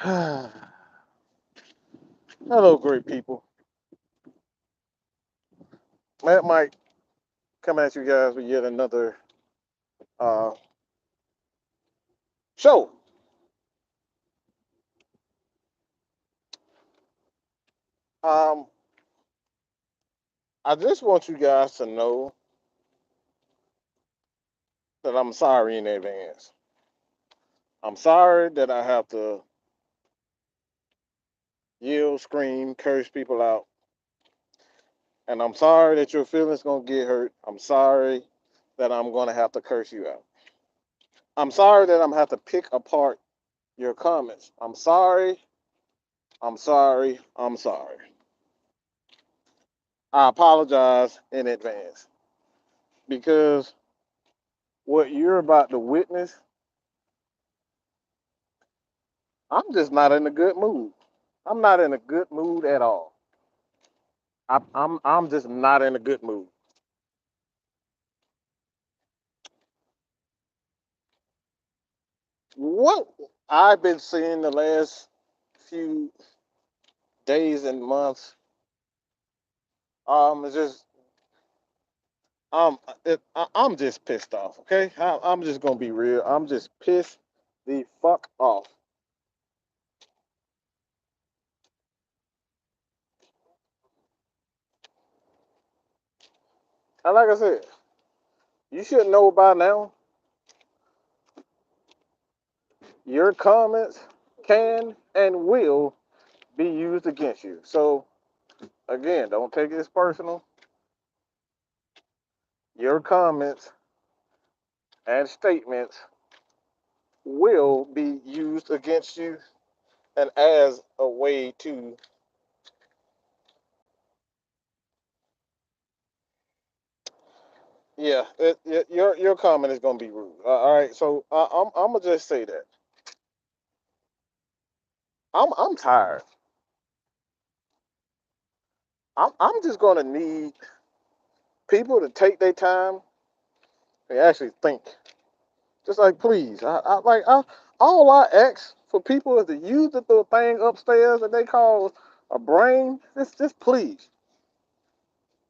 Hello, great people. Matt Mike coming at you guys with yet another uh, show. Um, I just want you guys to know that I'm sorry in advance. I'm sorry that I have to yell, scream, curse people out. And I'm sorry that your feelings gonna get hurt. I'm sorry that I'm gonna have to curse you out. I'm sorry that I'm gonna have to pick apart your comments. I'm sorry. I'm sorry. I'm sorry. I apologize in advance because what you're about to witness, I'm just not in a good mood. I'm not in a good mood at all. I'm just not in a good mood. What I've been seeing the last few days and months, is just I'm just pissed off. Okay, I'm just gonna be real. I'm just pissed the fuck off. And like I said, you should know by now. Your comments can and will be used against you. So again, don't take this personal. Your comments and statements will be used against you and as a way to, yeah, your comment is going to be rude. All right, so I'm gonna just say that I'm tired. I'm just going to need people to take their time and actually think. Just like, please, all I ask for people is to use the little thing upstairs that they call a brain. Just please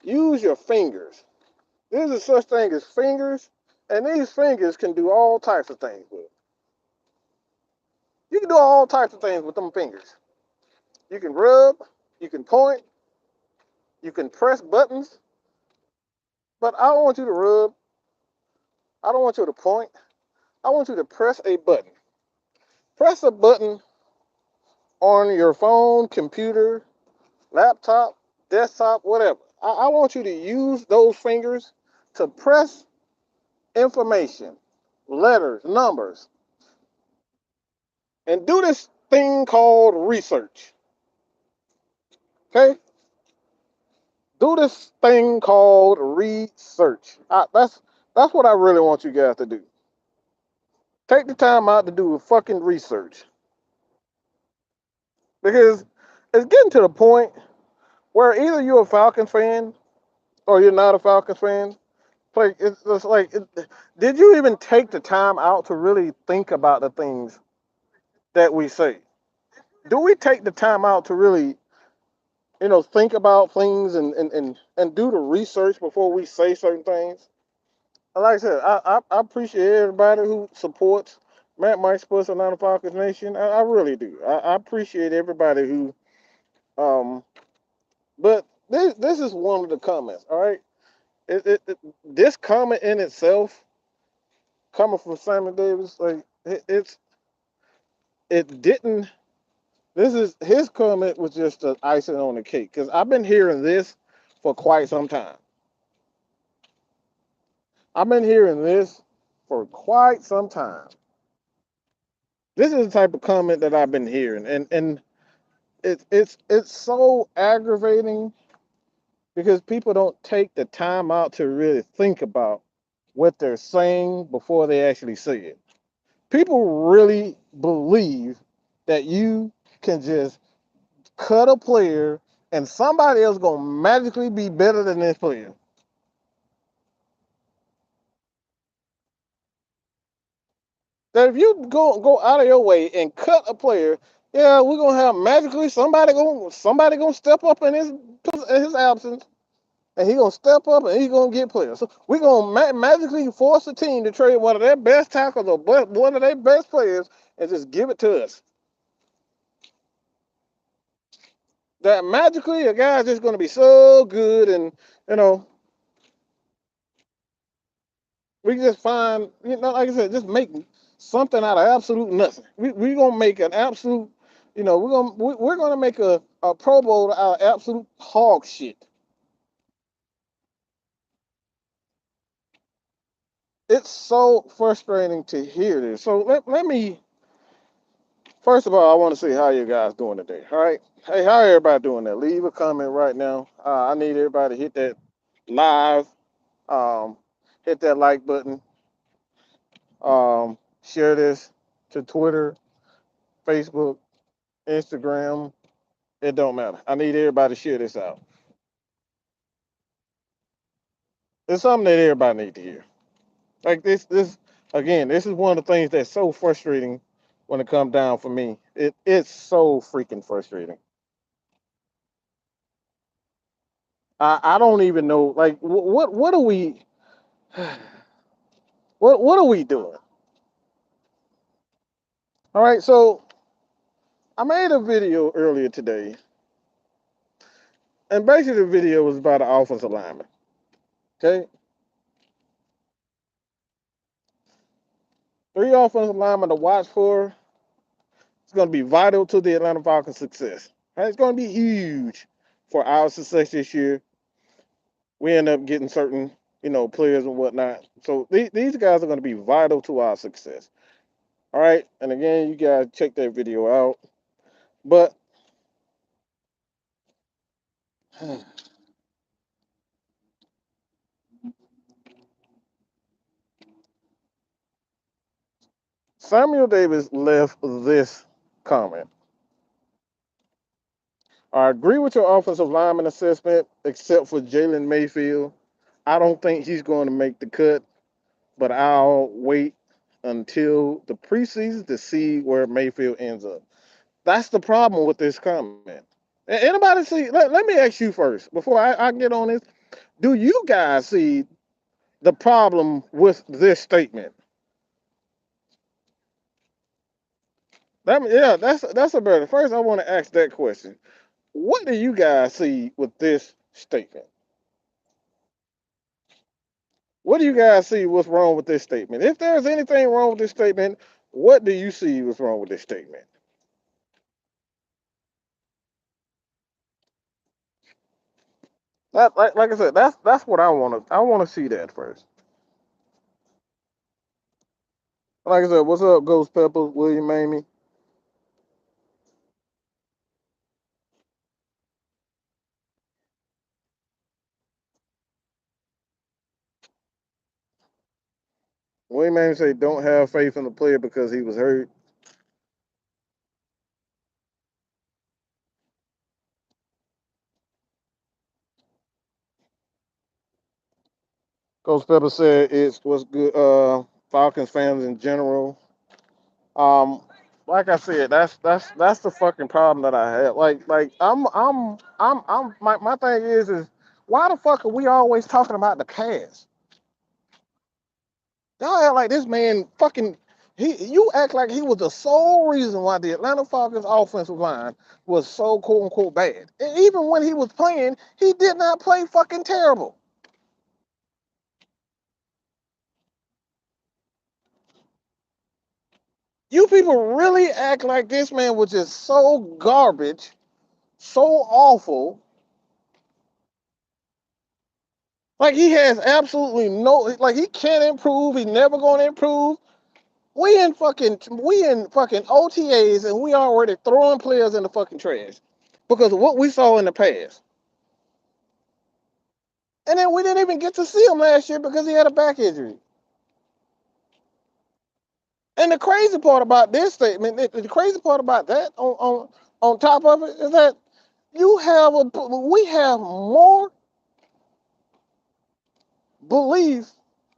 use your fingers. There's a such thing as fingers, and these fingers can do all types of things with. You can do all types of things with them fingers. You can rub, you can point, you can press buttons, but I don't want you to rub. I don't want you to point. I want you to press a button. Press a button on your phone, computer, laptop, desktop, whatever. I want you to use those fingers to press information, letters, numbers, and do this thing called research. Okay? Do this thing called research. That's what I really want you guys to do. Take the time out to do a fucking research because it's getting to the point where either you're a Falcons fan or you're not a Falcons fan. Like it's just like, did you even take the time out to really think about the things that we say? Do we take the time out to really, think about things and do the research before we say certain things? Like I said, I appreciate everybody who supports Matt Mike Sports and Atlanta Falcons Nation. I really do. I appreciate everybody who, um, but this is one of the comments. All right, this comment in itself, coming from Simon Davis, like it didn't. This is his comment was just the icing on the cake because I've been hearing this for quite some time. I've been hearing this for quite some time. This is the type of comment that I've been hearing, and it's so aggravating because people don't take the time out to really think about what they're saying before they actually say it. People really believe that you can just cut a player and somebody else gonna magically be better than this player. That if you go out of your way and cut a player, Yeah, we're gonna have magically somebody gonna step up in his absence, and he gonna step up and he gonna get players. So we're gonna magically force a team to trade one of their best tackles or one of their best players and just give it to us. That magically a guy's just gonna be so good, and you know we just find, like I said, just make something out of absolute nothing. We gonna make an absolute, we're gonna make a Pro Bowl out of absolute hog shit. It's so frustrating to hear this. So let me first of all, I want to see how you guys doing today. All right, hey, how everybody doing there? Leave a comment right now. I need everybody to hit that live, um, hit that like button, share this to Twitter, Facebook, Instagram. It don't matter. I need everybody to share this out. It's something that everybody need to hear. Like this again. This is one of the things that's so frustrating when it comes down for me. It's so freaking frustrating. I don't even know. Like what are we what are we doing? All right. So I made a video earlier today, and basically the video was about an offensive lineman. Okay, three offensive linemen to watch for. It's going to be vital to the Atlanta Falcons' success. Right? It's going to be huge for our success this year. We end up getting certain, players and whatnot. So these guys are going to be vital to our success. All right. And again, you guys check that video out. But Samuel Davis left this comment. I agree with your offensive lineman assessment, except for Jalen Mayfield. I don't think he's going to make the cut, but I'll wait until the preseason to see where Mayfield ends up. That's the problem with this comment. Anybody see? Let me ask you first before I get on this. Do you guys see the problem with this statement? Yeah, that's a better. First, I want to ask that question. What do you guys see with this statement? What do you guys see what's wrong with this statement? If there's anything wrong with this statement, what do you see what's wrong with this statement? Like I said, that's what I want to see that first. Like I said, what's up, Ghost Pepper, William Amy? William Amy say don't have faith in the player because he was hurt. Ghost Pepper said it's what's good. Falcons fans in general. Um, like I said, that's the fucking problem that I have. Like my thing is why the fuck are we always talking about the past? Y'all act like this man fucking you act like he was the sole reason why the Atlanta Falcons offensive line was so quote unquote bad. And even when he was playing, he did not play fucking terrible. You people really act like this man was just so garbage, so awful. Like he has absolutely no, like he can't improve. He's never going to improve. We in fucking OTAs and we already throwing players in the fucking trash because of what we saw in the past. And then we didn't even get to see him last year because he had a back injury. And the crazy part about this statement, the crazy part about that on top of it is that we have more belief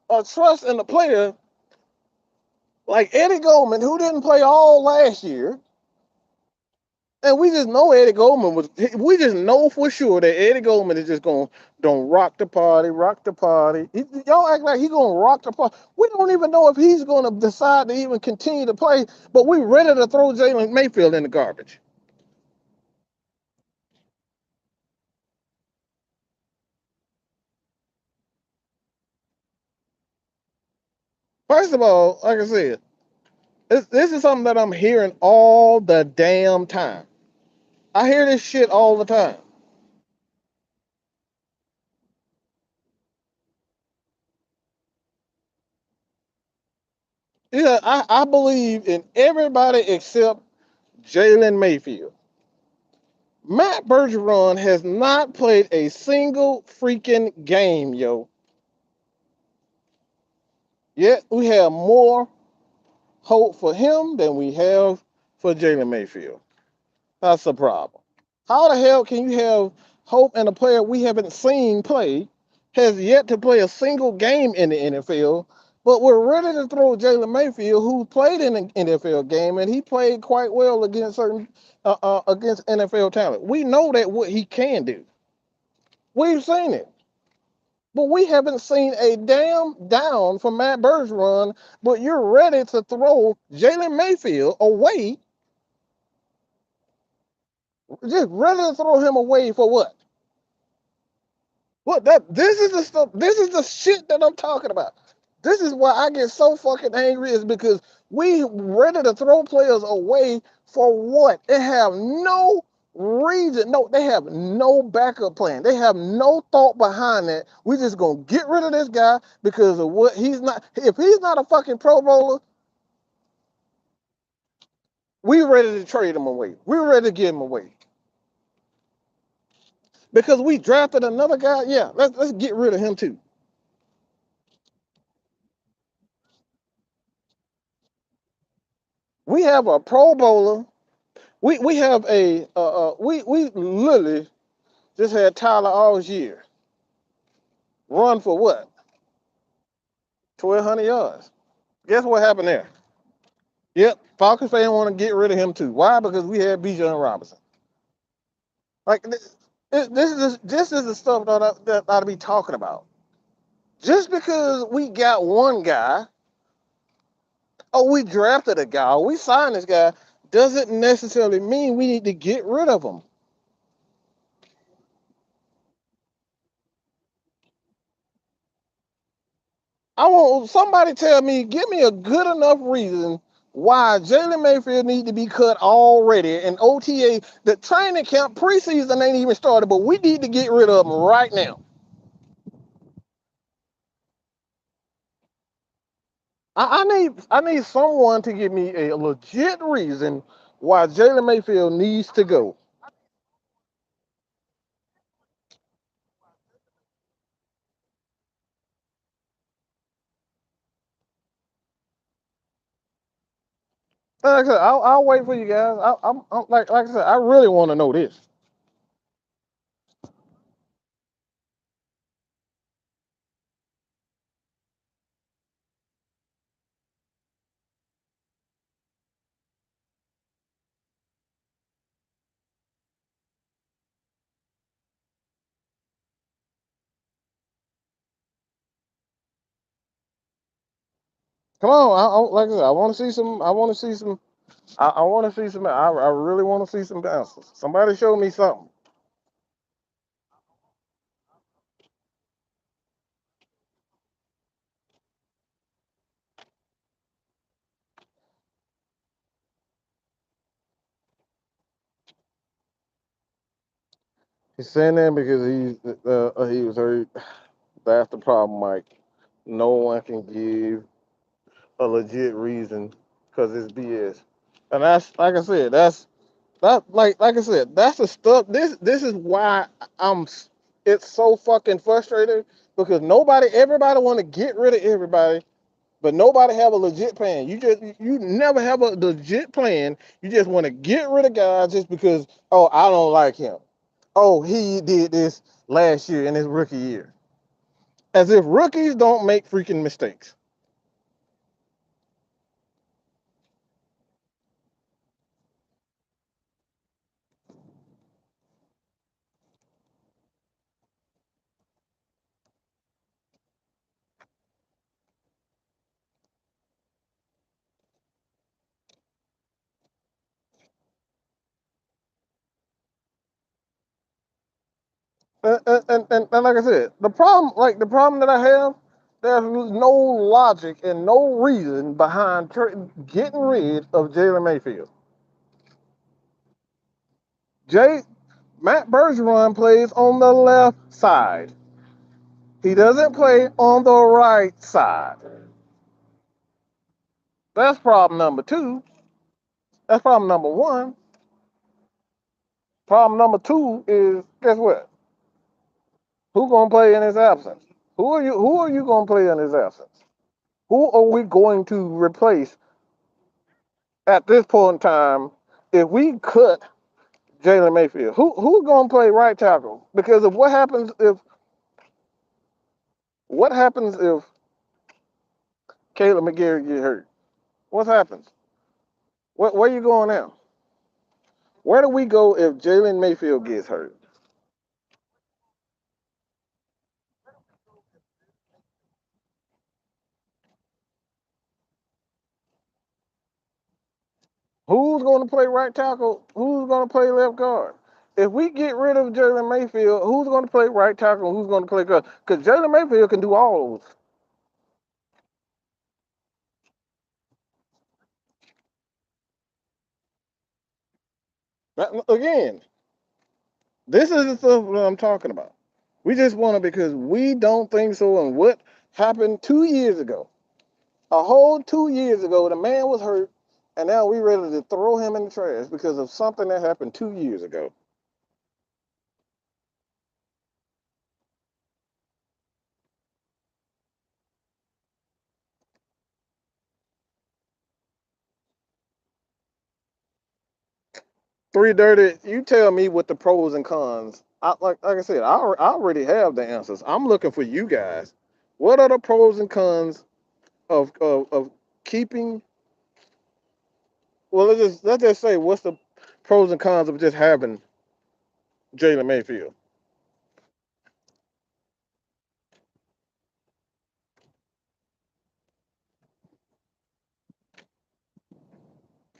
or trust in the player like Eddie Goldman, who didn't play all last year, And we just know Eddie Goldman was. We just know for sure that Eddie Goldman is just going to don't rock the party, rock the party. Y'all act like he going to rock the party. We don't even know if he's going to decide to even continue to play. But we ready to throw Jalen Mayfield in the garbage. First of all, like I said, this is something that I'm hearing all the damn time. I hear this shit all the time. Yeah, I believe in everybody except Jalen Mayfield. Matt Bergeron has not played a single freaking game, yo. Yet we have more hope for him than we have for Jalen Mayfield. That's the problem. How the hell can you have hope in a player we haven't seen play, has yet to play a single game in the NFL, but we're ready to throw Jalen Mayfield, who played in an NFL game and he played quite well against certain against NFL talent. We know that what he can do. We've seen it. But we haven't seen a damn down from Matt Bergeron, but you're ready to throw Jalen Mayfield away, just ready to throw him away for what? Look, that this is the stuff, this is the shit that I'm talking about. This is why I get so fucking angry, is because we ready to throw players away for what? They have no reason. No, they have no backup plan. They have no thought behind that. We just gonna get rid of this guy because of what he's not. If he's not a fucking Pro Bowler, we ready to trade him away. We're ready to give him away because we drafted another guy. Yeah, let's get rid of him too. We have a Pro Bowler. We have a we literally just had Tyler Algier run for what? 1,200 yards. Guess what happened there? Yep, Falcons fans want to get rid of him too. Why? Because we had Bijan Robinson. Like this is the stuff that I ought to be talking about. Just because we got one guy, or we drafted a guy, or we signed this guy, doesn't necessarily mean we need to get rid of him. I want somebody tell me, give me a good enough reason why Jalen Mayfield need to be cut already. And OTA, the training camp preseason ain't even started, but we need to get rid of him right now. I need someone to give me a legit reason why Jalen Mayfield needs to go. Like I said, I'll wait for you guys. I'm like I said, I really want to know this. Come on, like I said, I want to see some. I want to see some. I want to see some. I really want to see some answers. Somebody show me something. He's saying that because he was hurt. That's the problem, Mike. No one can give a legit reason because it's BS. And that's like I said. Like I said. That's the stuff. This is why I'm. It's so fucking frustrating because everybody want to get rid of everybody, but nobody have a legit plan. You never have a legit plan. You just want to get rid of guys just because, oh, I don't like him. Oh, he did this last year in his rookie year. As if rookies don't make freaking mistakes. And like I said, the problem that I have, there's no logic and no reason behind getting rid of Jalen Mayfield. Jay Matt Bergeron plays on the left side. He doesn't play on the right side. That's problem number two. That's problem number one. Problem number two is, guess what? Who gonna play in his absence? Who are you gonna play in his absence? Who are we going to replace at this point in time if we cut Jalen Mayfield? Who's gonna play right tackle? Because of what happens if Caleb McGarry get hurt? What happens? Where you going now? Where do we go if Jalen Mayfield gets hurt? Who's going to play right tackle? Who's going to play left guard? If we get rid of Jalen Mayfield, who's going to play right tackle? Who's going to play guard? Because Jalen Mayfield can do all those. Again, this is the stuff that I'm talking about. We just want to because we don't think so. And what happened 2 years ago? A whole 2 years ago, the man was hurt, and now we ready to throw him in the trash because of something that happened 2 years ago. Three Dirty, you tell me what the pros and cons. Like I said, I already have the answers. I'm looking for you guys. What are the pros and cons of keeping? Well, let's just say what's the pros and cons of just having Jalen Mayfield?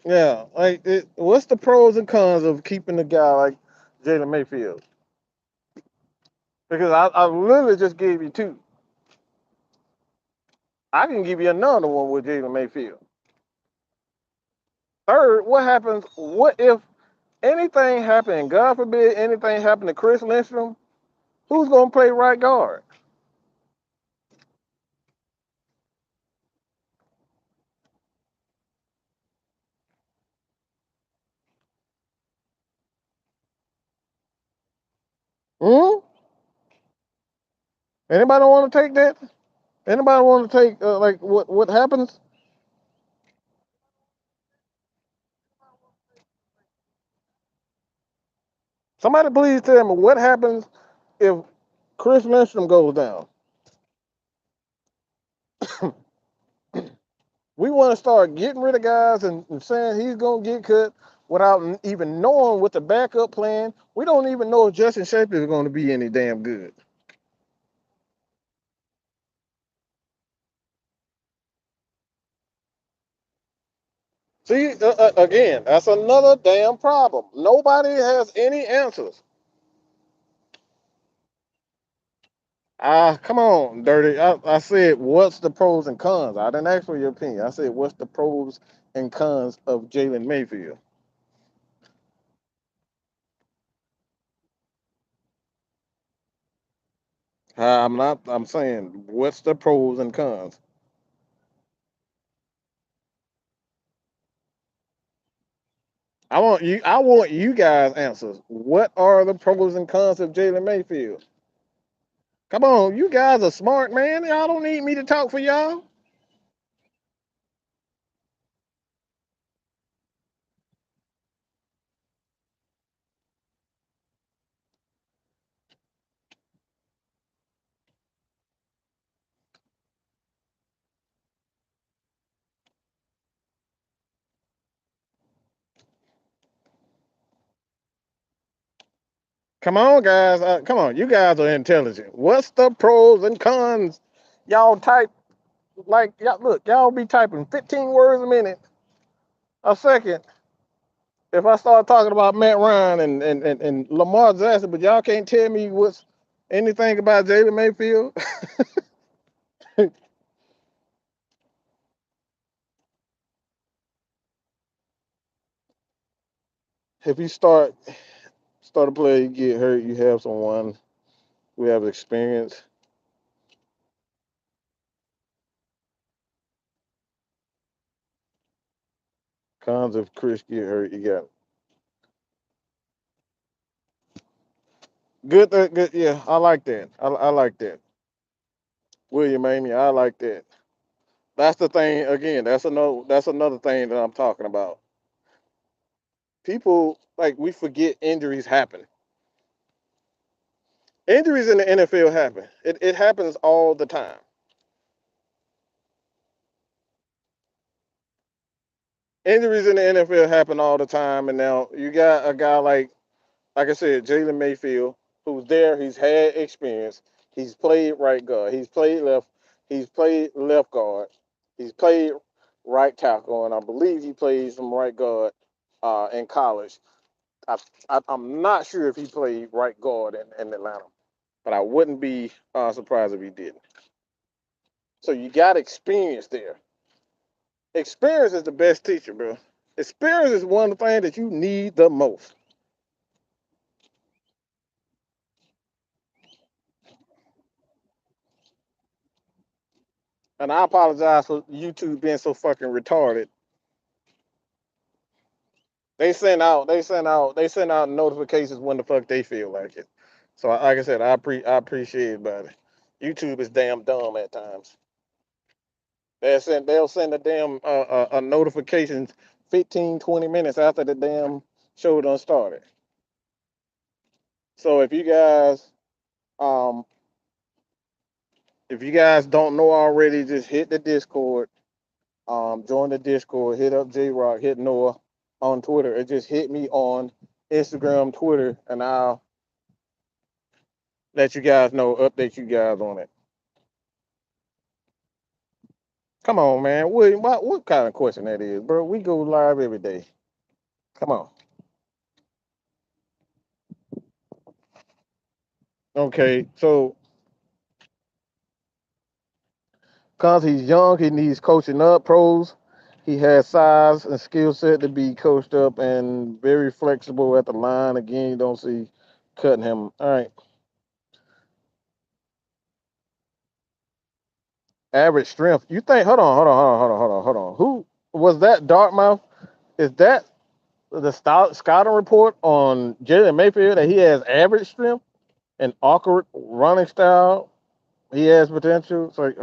Yeah, what's the pros and cons of keeping a guy like Jalen Mayfield? Because I literally just gave you two. I can give you another one with Jalen Mayfield. Third, what happens? What if anything happened? God forbid anything happened to Chris Lindstrom. Who's gonna play right guard? Hmm? Anybody want to take that? Anybody want to take like what happens? Somebody please tell me what happens if Chris Lindstrom goes down. We want to start getting rid of guys and saying he's gonna get cut without even knowing what the backup plan. We don't even know if Justin Shaffer is going to be any damn good. See, again, that's another damn problem. Nobody has any answers. Ah, come on, Dirty. I said, what's the pros and cons? I didn't ask for your opinion. I said, what's the pros and cons of Jalen Mayfield? I'm not. I'm saying, what's the pros and cons? I want you guys answers. What are the pros and cons of Jalen Mayfield? Come on, you guys are smart, man. Y'all don't need me to talk for y'all. Come on, guys. Come on, you guys are intelligent. What's the pros and cons? Y'all type like y'all look. Y'all be typing 15 words a minute, a second. If I start talking about Matt Ryan and Lamar Jackson, but y'all can't tell me Anything about Jalen Mayfield? If you start a play, you get hurt, you have someone who have experience. Cons if Chris get hurt, you got good. Good, yeah, I like that. I like that. William Amy, I like that. That's the thing. Again, that's another thing that I'm talking about. People like we forget injuries happen. Injuries in the NFL happen. It happens all the time. Injuries in the NFL happen all the time, and now you got a guy like I said, Jalen Mayfield, who's there. He's had experience. He's played right guard. He's played left. He's played left guard. He's played right tackle, and I believe he played some right guard in college. I'm not sure if he played right guard in Atlanta, but I wouldn't be surprised if he didn't. So you got experience there. Experience is the best teacher, bro. Experience is one of the things that you need the most. And I apologize for YouTube being so fucking retarded. They send out notifications when the fuck they feel like it. So like I said, I appreciate it, but YouTube is damn dumb at times. They'll send a damn a notifications 15, 20 minutes after the damn show done started. So um if you guys don't know already, just hit the Discord. Join the Discord. Hit up J Rock. Hit Noah on Twitter. It just hit me on Instagram, Twitter, and I'll let you guys know. Update you guys on it. Come on, man. What kind of question that is, bro? We go live every day. Come on. Okay, so because he's young, he needs coaching up. Pros, he has size and skill set to be coached up and very flexible at the line. Again, you don't see cutting him. All right. Average strength. You think? Hold on. Who was that? Dartmouth? Is that the scouting report on Jalen Mayfield that he has average strength and awkward running style? He has potential. It's like,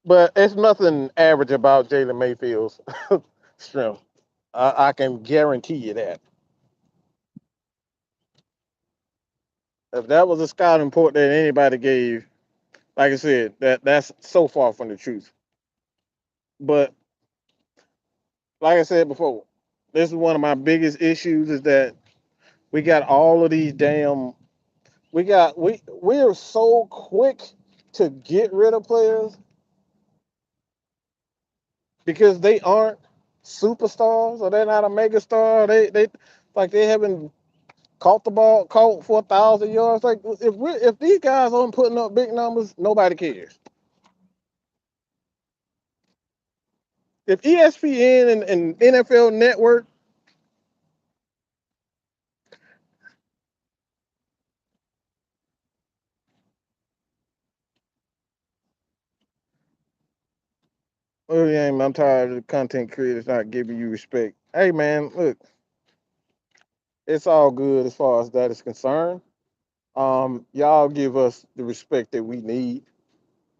but it's nothing average about Jalen Mayfield's strength. I can guarantee you that. If that was a scouting report that anybody gave, like I said, that's so far from the truth. But like I said before, this is one of my biggest issues is that we got all of these damn we are so quick to get rid of players because they aren't superstars or they're not a mega star. They like they haven't caught the ball caught for 1,000 yards. Like if these guys aren't putting up big numbers, nobody cares. If ESPN and NFL Network, oh yeah, I'm tired of the content creators not giving you respect. Hey man, look, it's all good as far as that is concerned. Y'all give us the respect that we need.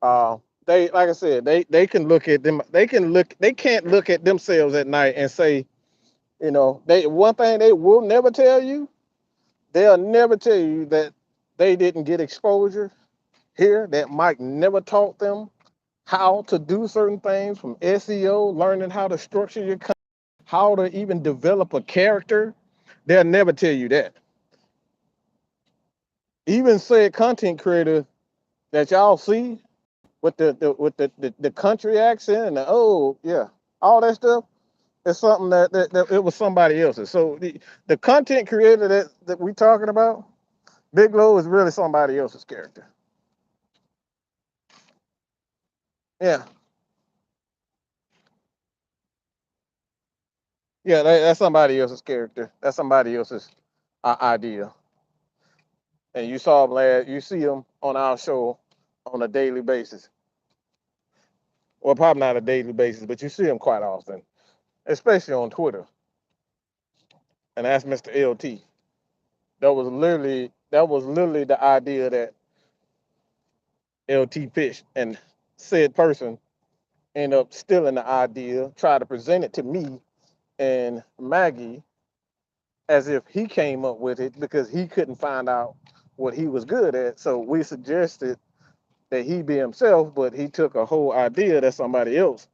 Uh, they like I said, they can look at them. They can't look at themselves at night and say, they one thing they will never tell you. They'll never tell you that they didn't get exposure here. That Mike never taught them how to do certain things from SEO, learning how to structure your content, how to even develop a character. They'll never tell you that. even said content creator that y'all see with the country accent and the yeah, all that stuff is something that it was somebody else's. So the content creator that we talking about, Big Low, is really somebody else's character. Yeah, yeah, that's somebody else's character. That's somebody else's idea. And you saw him last. You see him on our show on a daily basis. Well, probably not a daily basis, but you see him quite often, especially on Twitter. And that's Mr. LT. That was literally the idea that LT pitched, and said person ended up stealing the idea, tried to present it to me and Maggie as if he came up with it because he couldn't find out what he was good at. So we suggested that he be himself, but he took a whole idea that somebody else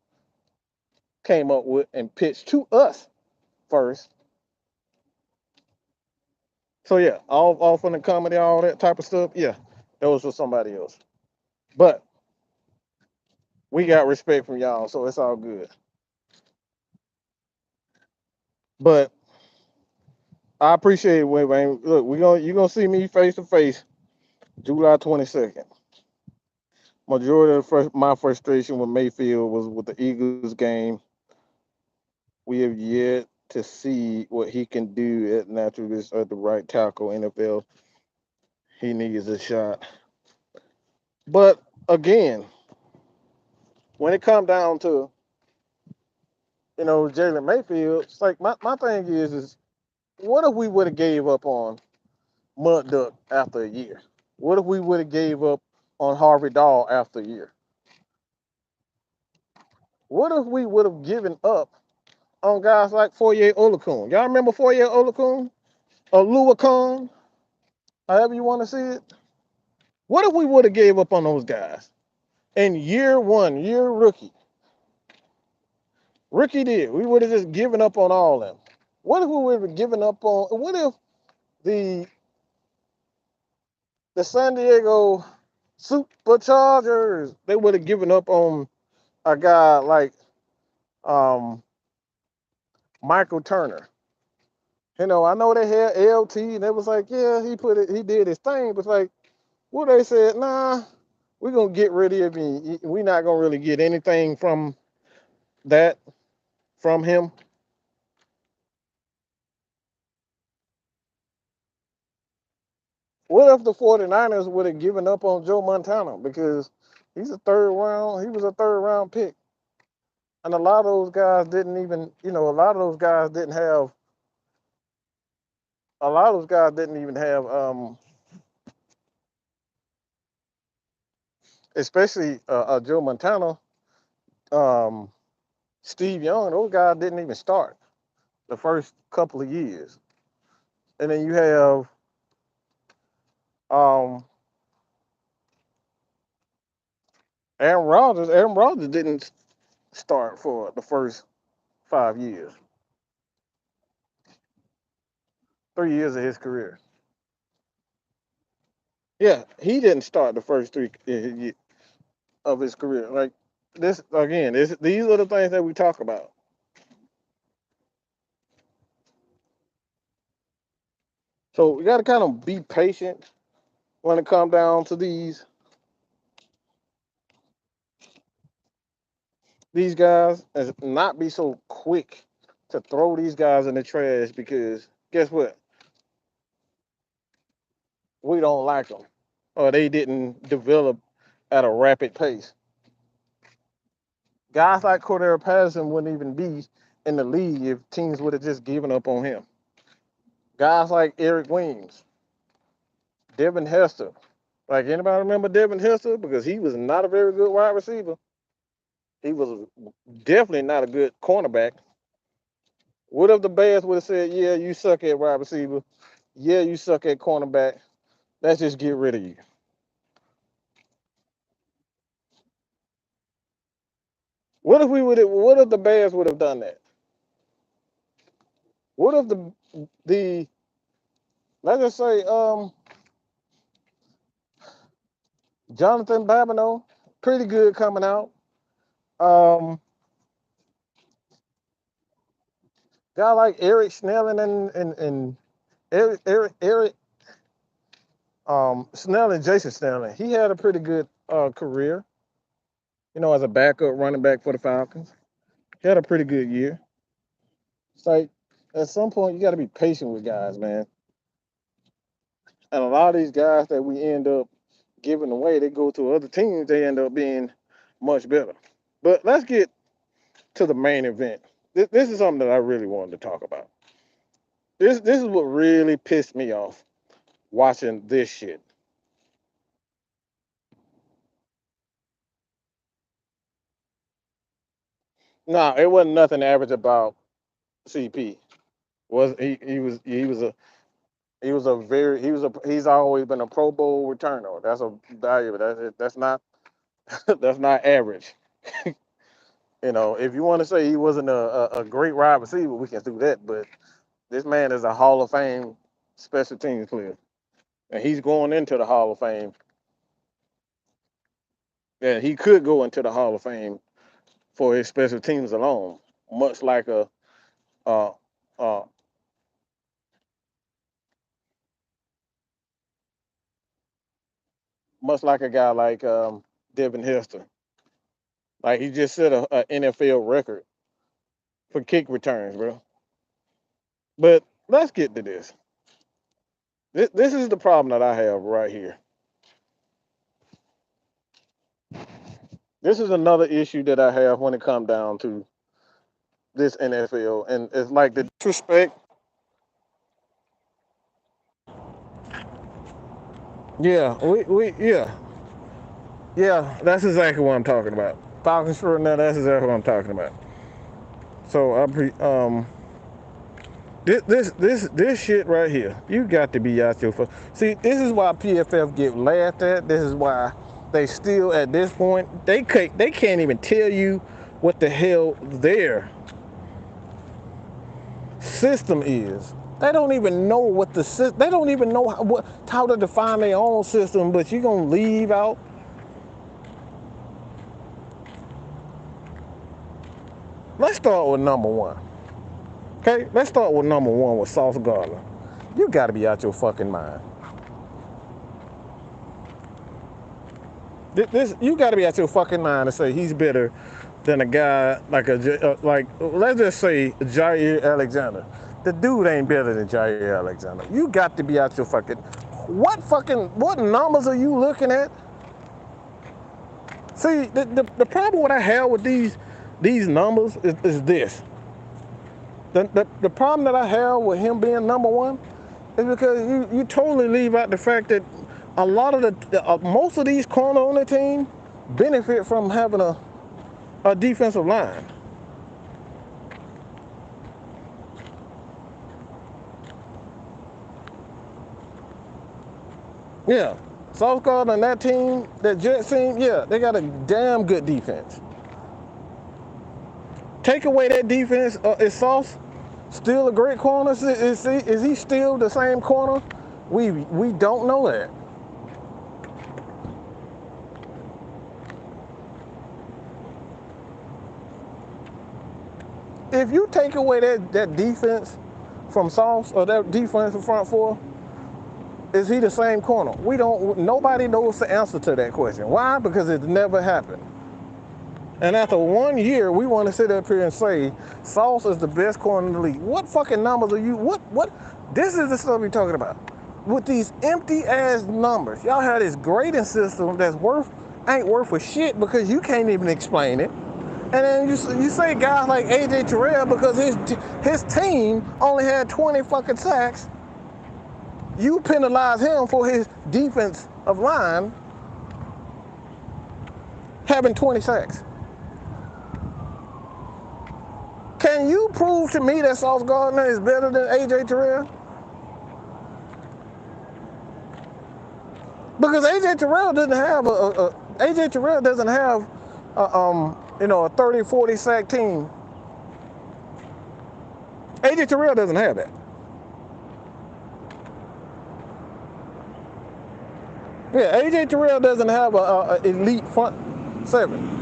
came up with and pitched to us first. So yeah, all from the comedy, all that type of stuff. Yeah, that was for somebody else. But we got respect from y'all, so it's all good. But I appreciate it, Wayne. Look, you gonna see me face to face July 22nd. Majority of my frustration with Mayfield was with the Eagles game. We have yet to see what he can do at naturalist at the right tackle. NFL, he needs a shot. But again, when it comes down to Jalen Mayfield, it's like my thing is what if we would have gave up on Mud Duck after a year? What if we would have gave up on Harvey Dahl after a year? What if we would have given up on guys like Foye Olakun? Y'all remember Foye Olakun? Or Luakun? However you want to see it. What if we would have gave up on those guys in year one, year rookie? Rookie did. We would have just given up on all of them. What if we would have given up on? What if the the San Diego Superchargers, they would have given up on a guy like um, Michael Turner? I know they had LT, and it was like, yeah, he did his thing, but like, what they said, nah, we're gonna get rid of him. We're not gonna really get anything from that from him. What if the 49ers would have given up on Joe Montana because he was a third round pick. And a lot of those guys didn't even, a lot of those guys didn't have a lot of those guys didn't even have especially Joe Montana, um, Steve Young, those guys didn't even start the first couple of years. And then you have um, Aaron Rodgers. Aaron Rodgers didn't start for the first 5 years, 3 years of his career. Yeah, he didn't start the first three of his career. Like this again, these are the things that we talk about. So we got to kind of be patient when it comes down to these guys, and not be so quick to throw these guys in the trash because guess what? We don't like them, or they didn't develop at a rapid pace. Guys like Cordero Patterson wouldn't even be in the league if teams would have just given up on him. Guys like Eric Williams, Devin Hester. Like anybody remember Devin Hester? Because he was not a very good wide receiver. He was definitely not a good cornerback. What if the Bears would have said, "Yeah, you suck at wide receiver. Yeah, you suck at cornerback. Let's just get rid of you." What if we would? What if the Bears would have done that? What if the let's just say Jonathan Babineau, pretty good coming out. Um, Guy like Eric Snelling and Eric Snelling, Jason Snelling, he had a pretty good career, as a backup running back for the Falcons. He had a pretty good year. It's like at some point you got to be patient with guys, man. And a lot of these guys that we end up giving away, they go to other teams, they end up being much better. But let's get to the main event. This is something that I really wanted to talk about. This is what really pissed me off watching this shit. No, it wasn't nothing average about CP. Was he's always been a Pro Bowl returner. That's a value. That's not that's not average. If you want to say he wasn't a great wide receiver, we can do that. But this man is a Hall of Fame special teams player, and he's going into the Hall of Fame. And he could go into the Hall of Fame for his special teams alone, much like a uh, uh, much like a guy like Devin Hester. Like he just set a NFL record for kick returns, bro. But let's get to this. This is the problem that I have right here. This is another issue that I have when it comes down to this NFL, and it's like the disrespect. Yeah, yeah. That's exactly what I'm talking about. Falcons for now. That's exactly what I'm talking about. So this shit right here. You got to be out your fuck. See, this is why PFF get laughed at. This is why they still at this point they can't even tell you what the hell their system is. They don't even know what they don't even know how to define their own system. But you gonna leave out. Let's start with number one. Okay, let's start with number one with Sauce Gardner. You got to be out your fucking mind. This you got to be out your fucking mind to say he's better than a guy like let's just say Jair Alexander. The dude ain't better than Jair Alexander. You got to be out your fucking what numbers are you looking at? See, the problem what I have with these numbers is this. The problem that I have with him being number one is because you totally leave out the fact that a lot of most of these corner on the team benefit from having a defensive line. Yeah, Sauce Gardner and that team, that Jets team, yeah, they got a damn good defense. Take away that defense, is Sauce still a great corner? Is he still the same corner? We don't know that. If you take away that defense from Sauce or that defense in front four, is he the same corner? Nobody knows the answer to that question. Why? Because it never happened. And after 1 year, we want to sit up here and say Sauce is the best corner in the league. What fucking numbers are you? What? This is the stuff we're talking about. With these empty ass numbers, y'all have this grading system that's ain't worth a shit because you can't even explain it. And then you say guys like AJ Terrell because his team only had 20 fucking sacks. You penalize him for his defense of line having 20 sacks. Can you prove to me that Sauce Gardner is better than AJ Terrell? Because AJ Terrell doesn't have a 30, 40 sack team. AJ Terrell doesn't have that. Yeah, AJ Terrell doesn't have a elite front seven.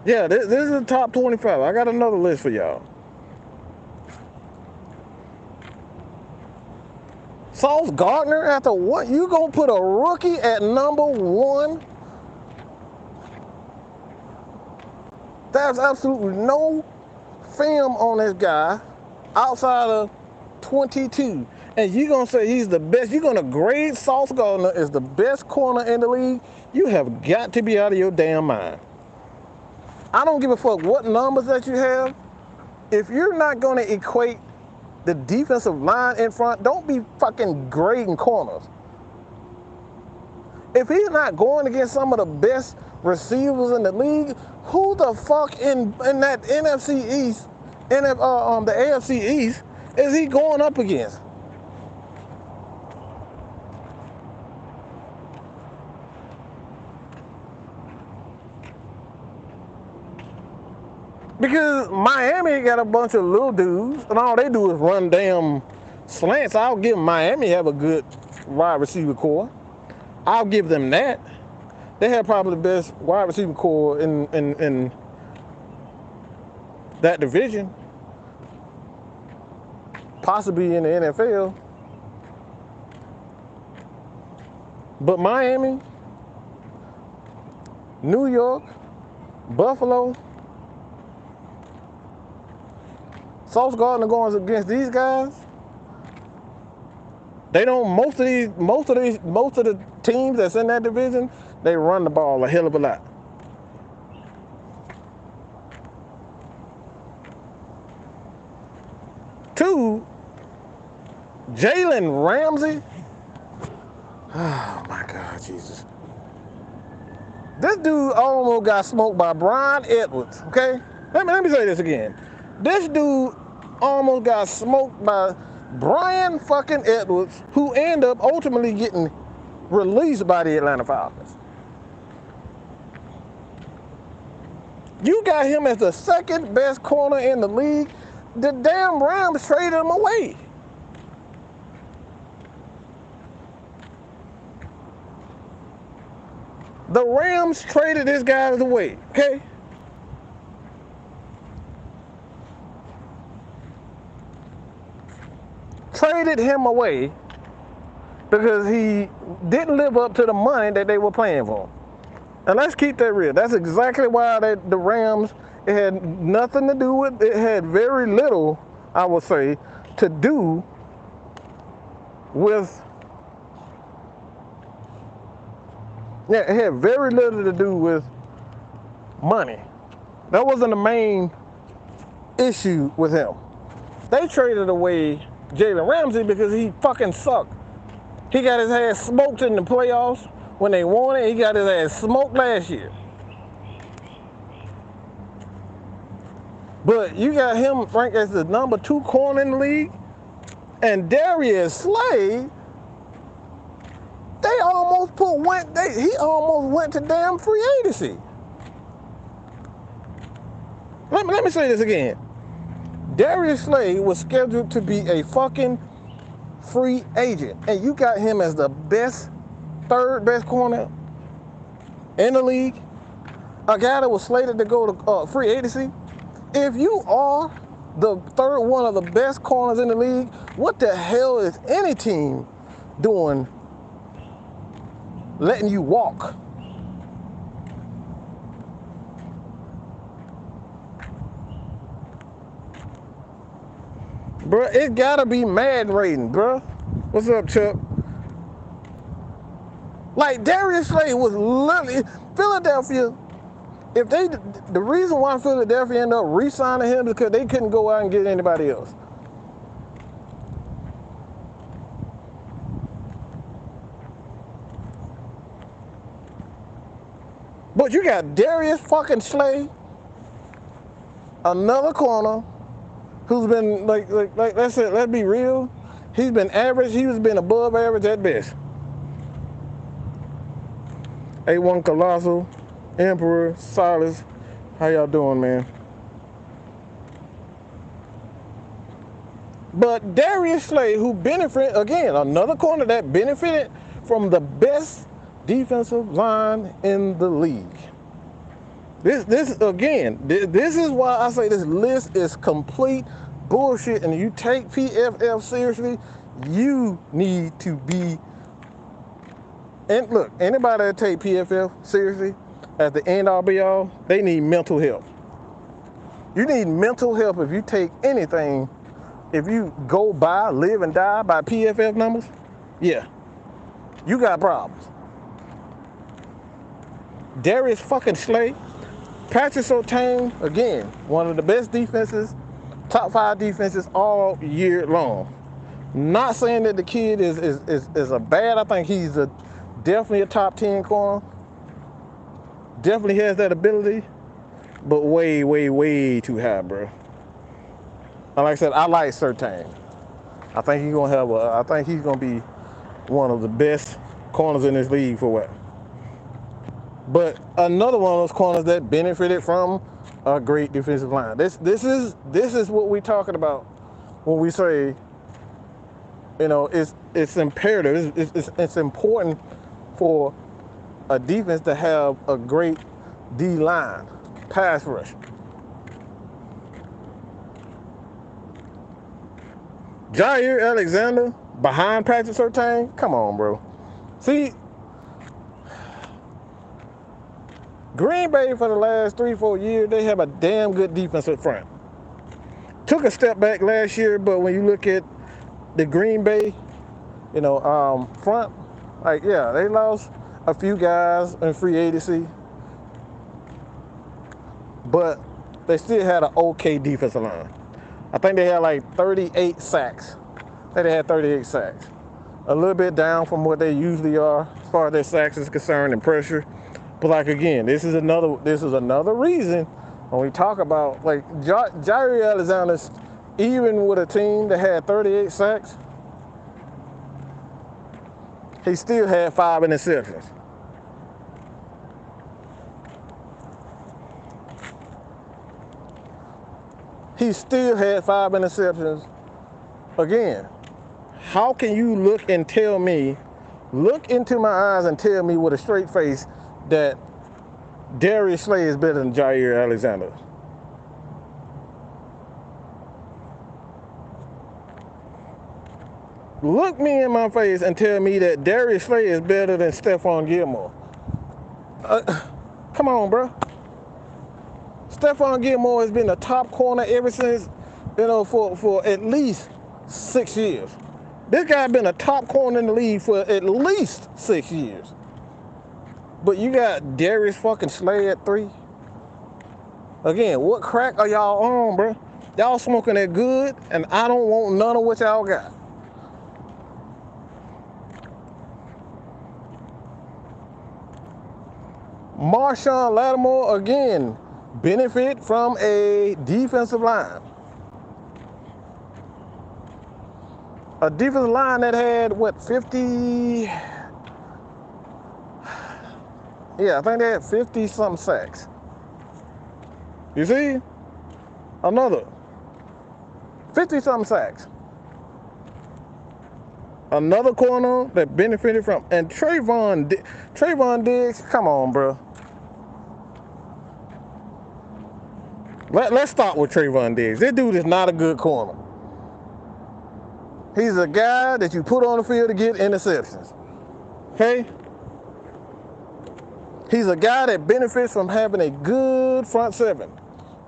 Yeah, this is the top 25. I got another list for y'all. Sauce Gardner, after what? You gonna put a rookie at number 1? There's absolutely no film on this guy outside of 22. And you gonna say he's the best? You're gonna grade Sauce Gardner as the best corner in the league? You have got to be out of your damn mind. I don't give a fuck what numbers that you have. If you're not gonna equate the defensive line in front, don't be fucking grading corners. If he's not going against some of the best receivers in the league, who the fuck in that NFC East, the AFC East, is he going up against? Because Miami got a bunch of little dudes, and all they do is run damn slants. I'll give Miami have a good wide receiver core. I'll give them that. They have probably the best wide receiver core in that division, possibly in the NFL. But Miami, New York, Buffalo, Sauce Gardner going against these guys. They don't. Most of the teams that's in that division, they run the ball a hell of a lot. Two, Jalen Ramsey. Oh my God, Jesus! This dude almost got smoked by Brian Edwards. Okay, let me say this again. This dude almost got smoked by Brian fucking Edwards, who ended up ultimately getting released by the Atlanta Falcons. You got him as the second best corner in the league. The damn Rams traded him away. The Rams traded this guy away, okay? Traded him away because he didn't live up to the money that they were paying for. And let's keep that real. That's exactly why the Rams, it had nothing to do with, it had very little, I would say, to do with, yeah, it had very little to do with money. That wasn't the main issue with him. They traded away Jalen Ramsey because he fucking sucked. He got his ass smoked in the playoffs when they won it. He got his ass smoked last year. But you got him ranked as the number 2 corner in the league, and Darius Slay, he almost went to damn free agency. Let me say this again. Darius Slay was scheduled to be a fucking free agent, and you got him as the third best corner in the league, a guy that was slated to go to free agency. If you are the third one of the best corners in the league, what the hell is any team doing letting you walk? Bruh, it gotta be Madden rating, bruh. What's up, Chuck? Like, Darius Slay was literally, Philadelphia, the reason why Philadelphia ended up re-signing him is because they couldn't go out and get anybody else. But you got Darius fucking Slay, another corner, who's been like let's be real, he's been average. He's been above average at best. A1 Colossal, Emperor, Silas, how y'all doing, man? But Darius Slay, who benefited, again, another corner that benefited from the best defensive line in the league. This is why I say this list is complete bullshit, and you take PFF seriously, you need to be, and look, anybody that take PFF seriously at the end all be all, they need mental help. You need mental help if you take anything, if you go by, live and die by PFF numbers, yeah, you got problems. Darius fucking Slay, Patrick Surtain, again, one of the best defenses, top 5 defenses all year long. Not saying that the kid is a bad, I think he's definitely a top 10 corner. Definitely has that ability, but way, way, way too high, bro. And like I said, I like Surtain. I think he's gonna be one of the best corners in this league for what. But another one of those corners that benefited from a great defensive line. This is what we're talking about when we say, you know, it's imperative. It's important for a defense to have a great D-line, pass rush. Jair Alexander behind Patrick Surtain? Come on, bro. See, Green Bay for the last 3-4 years, they have a damn good defense up front. Took a step back last year, but when you look at the Green Bay, you know, front, like, yeah, they lost a few guys in free agency, but they still had an okay defensive line. I think they had like 38 sacks. I think they had 38 sacks. A little bit down from what they usually are as far as their sacks is concerned and pressure. But like again, this is another reason when we talk about like Jair Alexander, even with a team that had 38 sacks, he still had 5 interceptions. He still had 5 interceptions. Again, how can you look into my eyes and tell me with a straight face that Darius Slay is better than Jair Alexander? Look me in my face and tell me that Darius Slay is better than Stephon Gilmore. Come on, bro. Stephon Gilmore has been a top corner ever since, you know, for at least 6 years. This guy been a top corner in the league for at least 6 years. But you got Darius fucking Slay at 3. Again, what crack are y'all on, bro? Y'all smoking that good, and I don't want none of what y'all got. Marshawn Lattimore, again, benefit from a defensive line. A defensive line that had, what, 50... Yeah, I think they had 50-something sacks. You see? Another 50-something sacks. Another corner that benefited from... And Trayvon Diggs, come on, bro. Let's start with Trayvon Diggs. This dude is not a good corner. He's a guy that you put on the field to get interceptions. Okay? He's a guy that benefits from having a good front seven.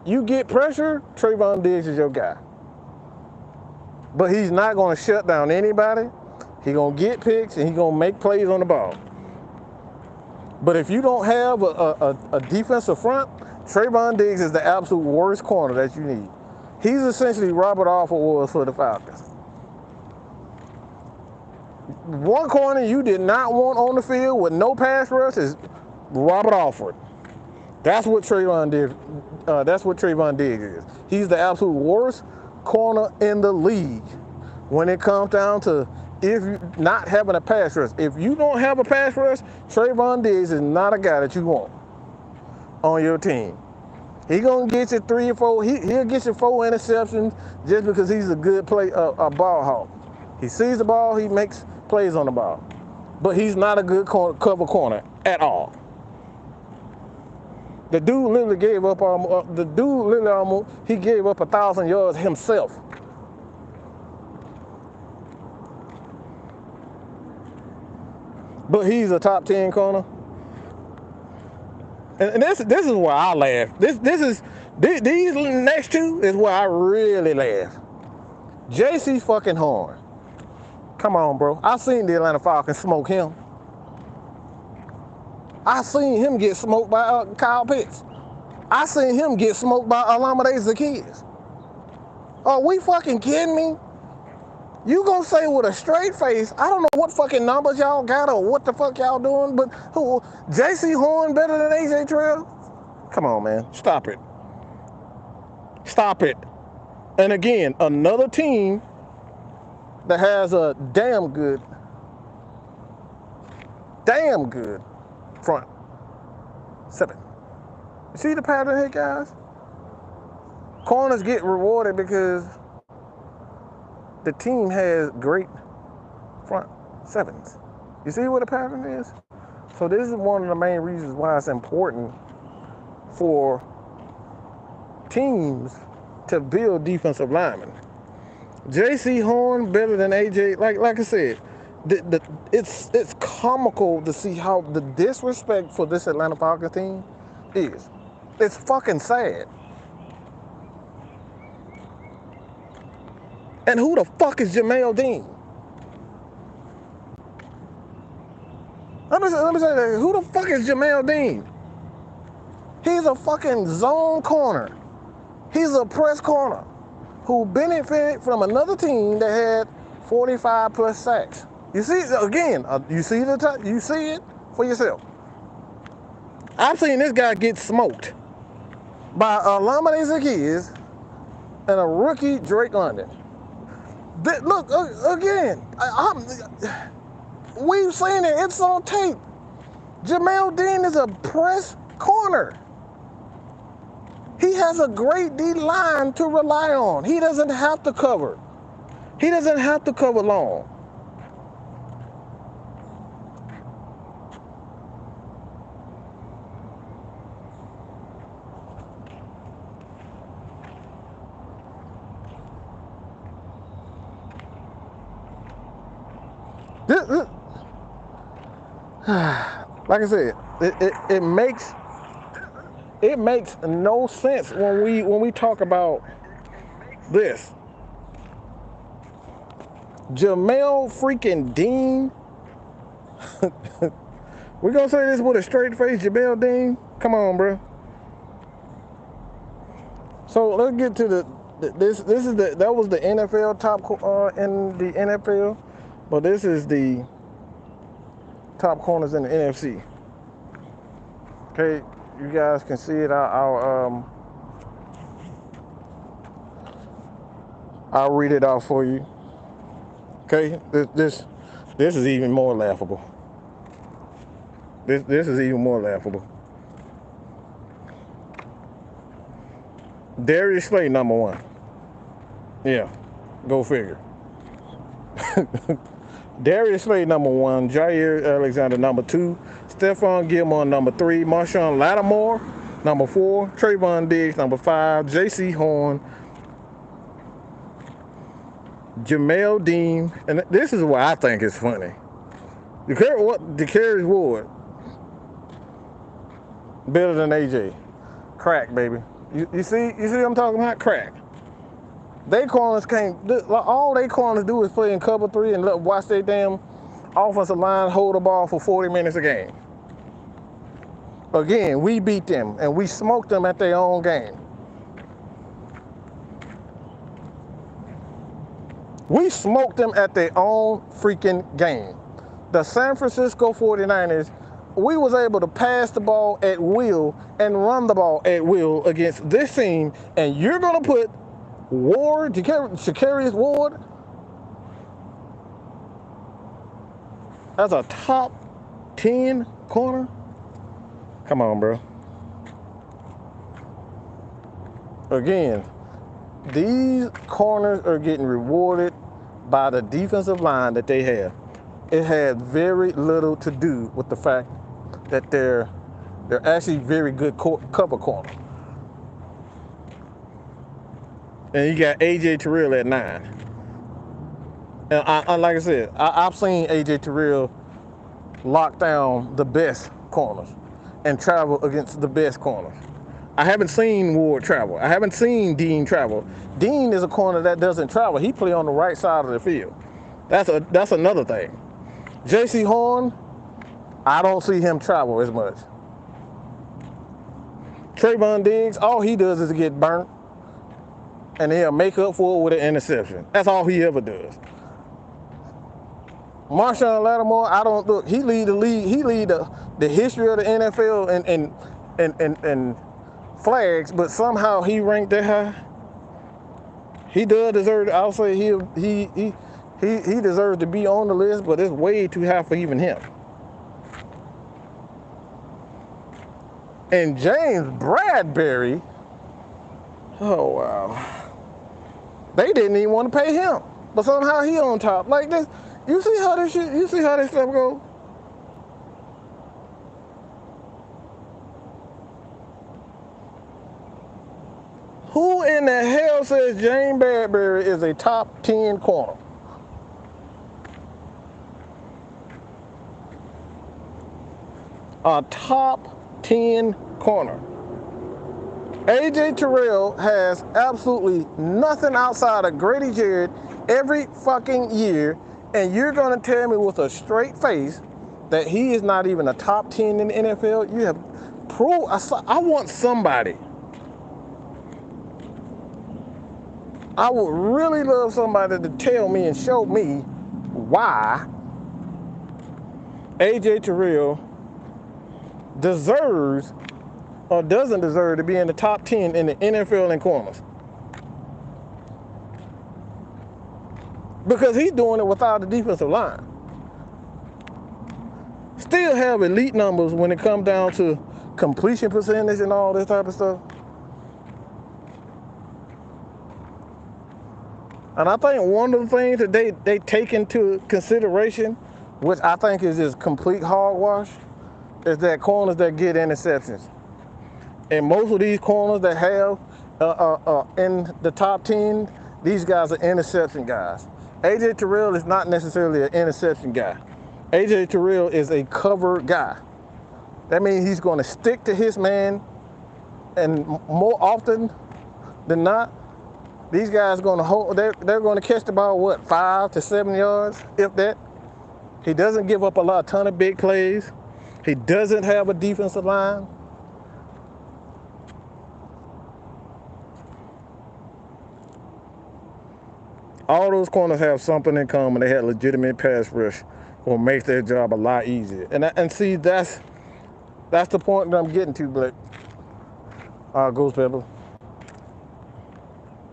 You get pressure, Trayvon Diggs is your guy. But he's not going to shut down anybody. He's going to get picks, and he's going to make plays on the ball. But if you don't have a defensive front, Trayvon Diggs is the absolute worst corner that you need. He's essentially Robert Alford was for the Falcons. One corner you did not want on the field with no pass rush is Robert Alford. That's what Trayvon Diggs is. He's the absolute worst corner in the league when it comes down to if you not having a pass rush. If you don't have a pass rush, Trayvon Diggs is not a guy that you want on your team. He gonna get you 3 or 4. He'll get you 4 interceptions just because he's a good a ball hawk. He sees the ball, he makes plays on the ball, but he's not a good cover corner at all. The dude literally gave up he gave up 1,000 yards himself. But he's a top 10 corner. And this is where I laugh. These next two is where I really laugh. JC fucking Horn. Come on, bro. I seen the Atlanta Falcons smoke him. I seen him get smoked by Kyle Pitts. I seen him get smoked by Olamide Zaccheaus. Are we fucking kidding me? You gonna say with a straight face, I don't know what fucking numbers y'all got or what the fuck y'all doing, but who, JC Horn better than AJ Terrell? Come on, man. Stop it. Stop it. And again, another team that has a damn good front seven. You see the pattern here, guys? Corners get rewarded because the team has great front sevens. You see what the pattern is? So this is one of the main reasons why it's important for teams to build defensive linemen. JC Horn better than AJ. Like I said, it's comical to see how the disrespect for this Atlanta Falcons team is. It's fucking sad. And who the fuck is Jamel Dean? Let me say that. Who the fuck is Jamel Dean? He's a fucking zone corner. He's a press corner who benefited from another team that had 45 plus sacks. You see, again, you see it for yourself. I've seen this guy get smoked by Olamide Zaccheaus and a rookie Drake London. Look, again, we've seen it. It's on tape. Jamel Dean is a press corner. He has a great D-line to rely on. He doesn't have to cover. He doesn't have to cover long. Like I said, it makes no sense when we talk about this. Jamel freaking Dean. We're gonna say this with a straight face, Jamel Dean. Come on, bro. So let's get to that was the NFL top in the NFL, but this is the top corners in the NFC. Okay, you guys can see it. I'll read it out for you. Okay, this is even more laughable. This is even more laughable. Darius Slay, number 1. Yeah, go figure. Darius Slay, number 1. Jair Alexander, number 2. Stephon Gilmore, number 3. Marshawn Lattimore, number 4. Trayvon Diggs, number 5. JC Horn. Jamel Dean. And this is what I think is funny. DeCarius Ward. Better than AJ. Crack, baby. You see what I'm talking about? Crack. They corners can't. All they corners do is play in cover 3 and watch their damn offensive line hold the ball for 40 minutes a game. Again, we beat them and we smoked them at their own game. We smoked them at their own freaking game. The San Francisco 49ers, we was able to pass the ball at will and run the ball at will against this team, and you're going to put Ward, Shakarius Ward, as a top 10 corner? Come on, bro. Again, these corners are getting rewarded by the defensive line that they have. It had very little to do with the fact that they're actually very good cover corner. And you got AJ Terrell at 9. And like I said, I've seen AJ Terrell lock down the best corners and travel against the best corners. I haven't seen Ward travel. I haven't seen Dean travel. Dean is a corner that doesn't travel. He play on the right side of the field. That's another thing. J.C. Horn, I don't see him travel as much. Trayvon Diggs, all he does is get burnt, and he'll make up for it with an interception. That's all he ever does. Marshawn Lattimore, I don't look. He lead the league. He lead the history of the NFL and flags, but somehow he ranked that high. He does deserve. I'll say he deserves to be on the list, but it's way too high for even him. And James Bradbury, oh wow, they didn't even want to pay him, but somehow he on top like this. You see how this shit? You see how this stuff goes? Who in the hell says James Bradbury is a top 10 corner? A top 10 corner. AJ Terrell has absolutely nothing outside of Grady Jarrett every fucking year, and you're going to tell me with a straight face that he is not even a top 10 in the NFL? You have I want somebody. I would really love somebody to tell me and show me why AJ Terrell deserves or doesn't deserve to be in the top 10 in the NFL in corners. Because he's doing it without the defensive line. Still have elite numbers when it comes down to completion percentage and all this type of stuff. And I think one of the things that they take into consideration, which I think is just complete hogwash, is that corners that get interceptions. And most of these corners that have in the top 10, these guys are interception guys. AJ Terrell is not necessarily an interception guy. AJ Terrell is a cover guy. That means he's going to stick to his man, and more often than not, these guys are going to hold. They're going to catch the ball 5 to 7 yards, if that. He doesn't give up a ton of big plays. He doesn't have a defensive line. All those corners have something in common. They had legitimate pass rush, will make their job a lot easier. And see, that's the point that I'm getting to, Blake. Ghost Pepper.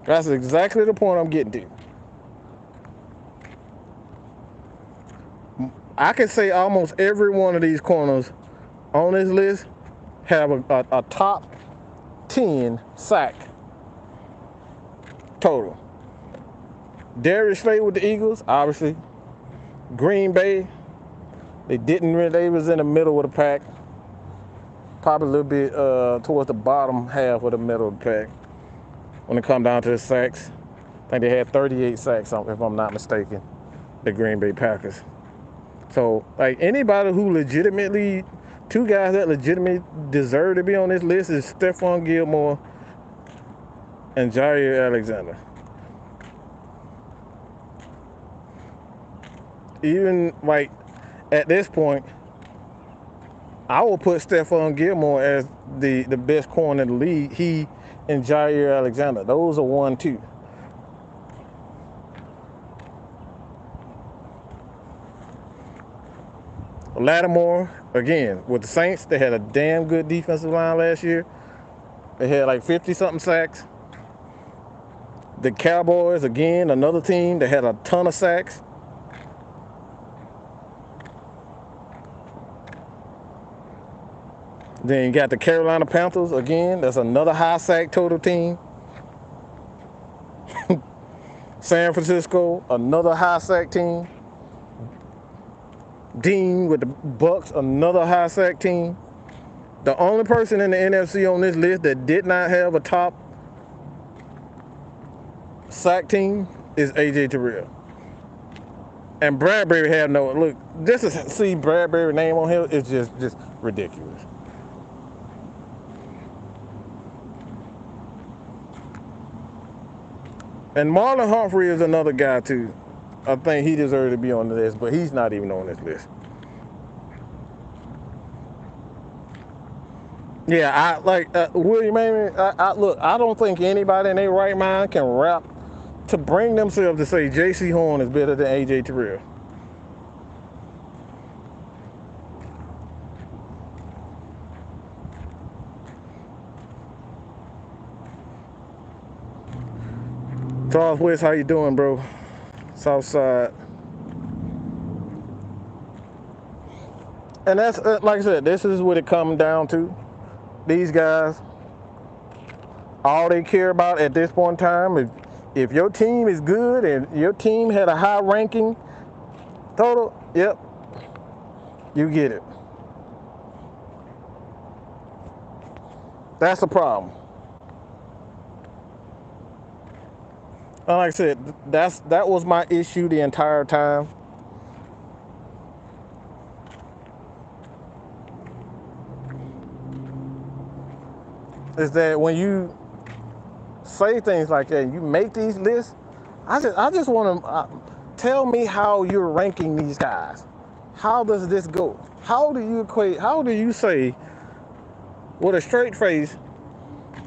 That's exactly the point I'm getting to. I can say almost every one of these corners on this list have a top 10 sack total. Darius Slay with the Eagles, obviously. Green Bay, they was in the middle of the pack. Probably a little bit towards the bottom half of the middle of the pack when it comes down to the sacks. I think they had 38 sacks, if I'm not mistaken, the Green Bay Packers. So, like, anybody who legitimately, two guys that legitimately deserve to be on this list is Stephon Gilmore and Jair Alexander. Even, like, at this point, I will put Stephon Gilmore as the best corner in the league. He and Jair Alexander, those are 1-2. Lattimore, again, with the Saints, they had a damn good defensive line last year. They had like 50-something sacks. The Cowboys, again, another team that had a ton of sacks. Then you got the Carolina Panthers, again, that's another high sack total team. San Francisco, another high sack team. Dean with the Bucks, another high sack team. The only person in the NFC on this list that did not have a top sack team is AJ Terrell. And Bradbury had no look. Just to see Bradbury's name on here is just ridiculous. And Marlon Humphrey is another guy too. I think he deserves to be on the list, but he's not even on this list. Yeah, I like William Amy. Look, I don't think anybody in their right mind can rap to bring themselves to say J.C. Horn is better than A.J. Terrell. Charles West, how you doing, bro? Southside. And that's like I said, this is what it comes down to. These guys, all they care about at this point in time, if your team is good and your team had a high ranking total, yep, you get it. That's the problem. And like I said, that was my issue the entire time. Is that when you say things like that, you make these lists, I just want to tell me how you're ranking these guys. How does this go? How do you say with a straight face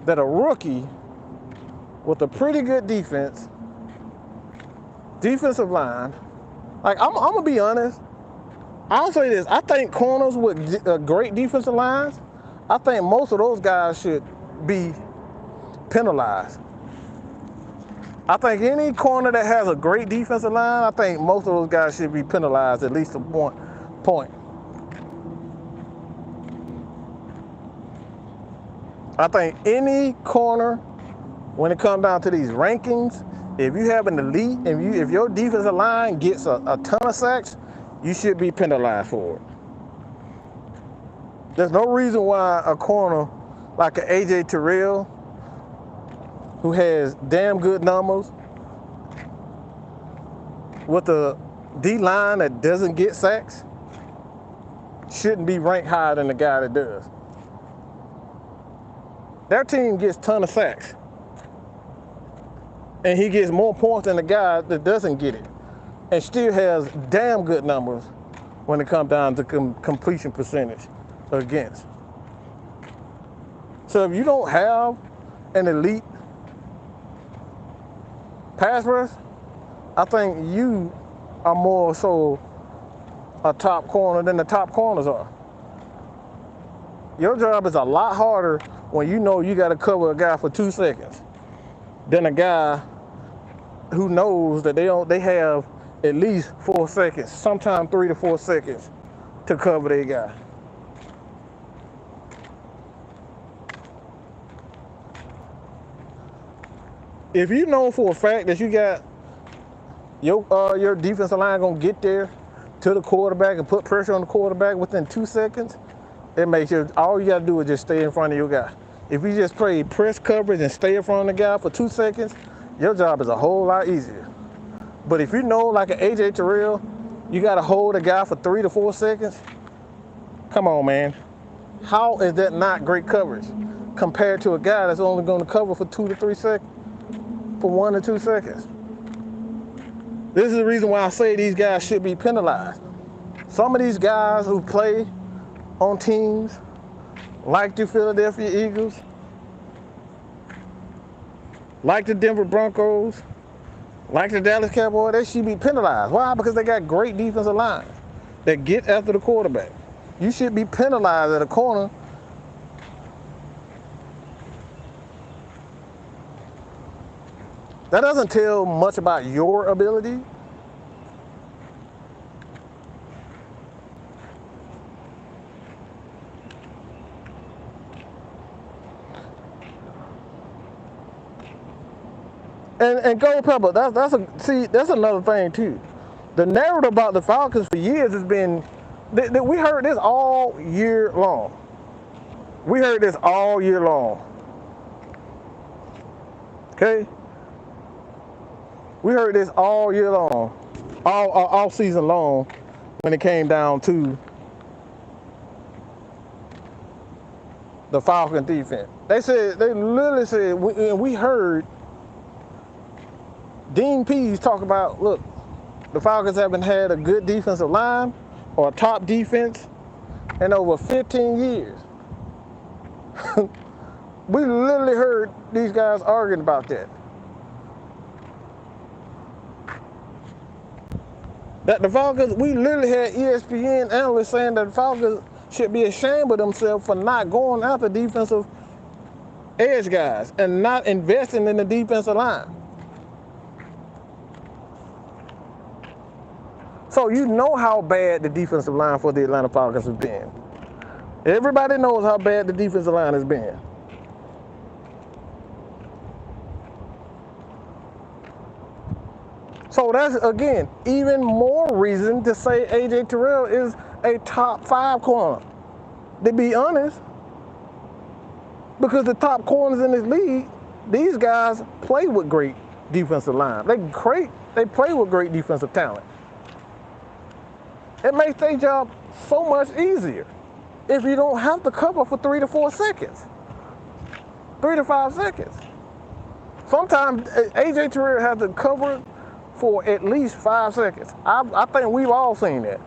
that a rookie with a pretty good defensive line, like I'm gonna be honest, I'll say this, I think corners with great defensive lines, I think most of those guys should be penalized. I think any corner that has a great defensive line, I think most of those guys should be penalized at least a point. I think any corner, when it comes down to these rankings, if you have an elite, if your defensive line gets a ton of sacks, you should be penalized for it. There's no reason why a corner like an AJ Terrell, who has damn good numbers, with a D-line that doesn't get sacks, shouldn't be ranked higher than the guy that does. Their team gets a ton of sacks, and he gets more points than the guy that doesn't get it, and still has damn good numbers when it comes down to completion percentage against. So if you don't have an elite pass rush, I think you are more so a top corner than the top corners are. Your job is a lot harder when you know you got to cover a guy for 2 seconds than a guy who knows that they have at least 4 seconds, sometimes 3 to 4 seconds to cover their guy. If you know for a fact that you got your defensive line gonna get there to the quarterback and put pressure on the quarterback within 2 seconds, it makes all you gotta do is just stay in front of your guy. If you just play press coverage and stay in front of the guy for 2 seconds, your job is a whole lot easier. But if you know, like an AJ Terrell, you gotta hold a guy for 3 to 4 seconds, come on, man. How is that not great coverage compared to a guy that's only gonna cover for 2 to 3 seconds, for 1 to 2 seconds? This is the reason why I say these guys should be penalized. Some of these guys who play on teams like the Philadelphia Eagles, like the Denver Broncos, like the Dallas Cowboys, they should be penalized. Why? Because they got great defensive lines that get after the quarterback. You should be penalized at a corner. That doesn't tell much about your ability. And Gold Pepper, that's another thing too. The narrative about the Falcons for years has been that we heard this all year long. We heard this all year long. Okay? We heard this all year long, all season long, when it came down to the Falcon defense. They literally said, we heard Dean Pease talk about, look, the Falcons haven't had a good defensive line or a top defense in over 15 years. We literally heard these guys arguing about that. That the Falcons, we literally had ESPN analysts saying that the Falcons should be ashamed of themselves for not going after defensive edge guys and not investing in the defensive line. So you know how bad the defensive line for the Atlanta Falcons has been. Everybody knows how bad the defensive line has been. So that's, again, even more reason to say A.J. Terrell is a top 5 corner. To be honest, because the top corners in this league, these guys play with great defensive line. They play with great defensive talent. It makes their job so much easier if you don't have to cover for 3 to 4 seconds, 3 to 5 seconds. Sometimes A.J. Terrell has to cover for at least 5 seconds. I think we've all seen that.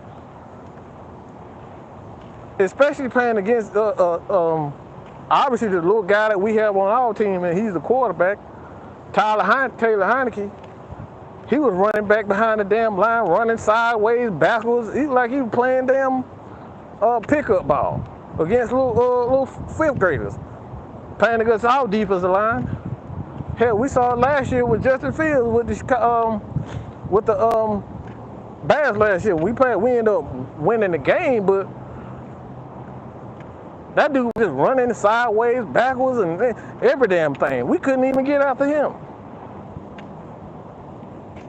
Especially playing against, obviously, the little guy that we have on our team, and he's the quarterback, Taylor Heineke. He was running back behind the damn line, running sideways, backwards. He's like he was playing damn pickup ball against little 5th graders, playing against our defensive line. Hell, we saw it last year with Justin Fields with the Bears last year. We ended up winning the game, but that dude was just running sideways, backwards, and every damn thing. We couldn't even get after him.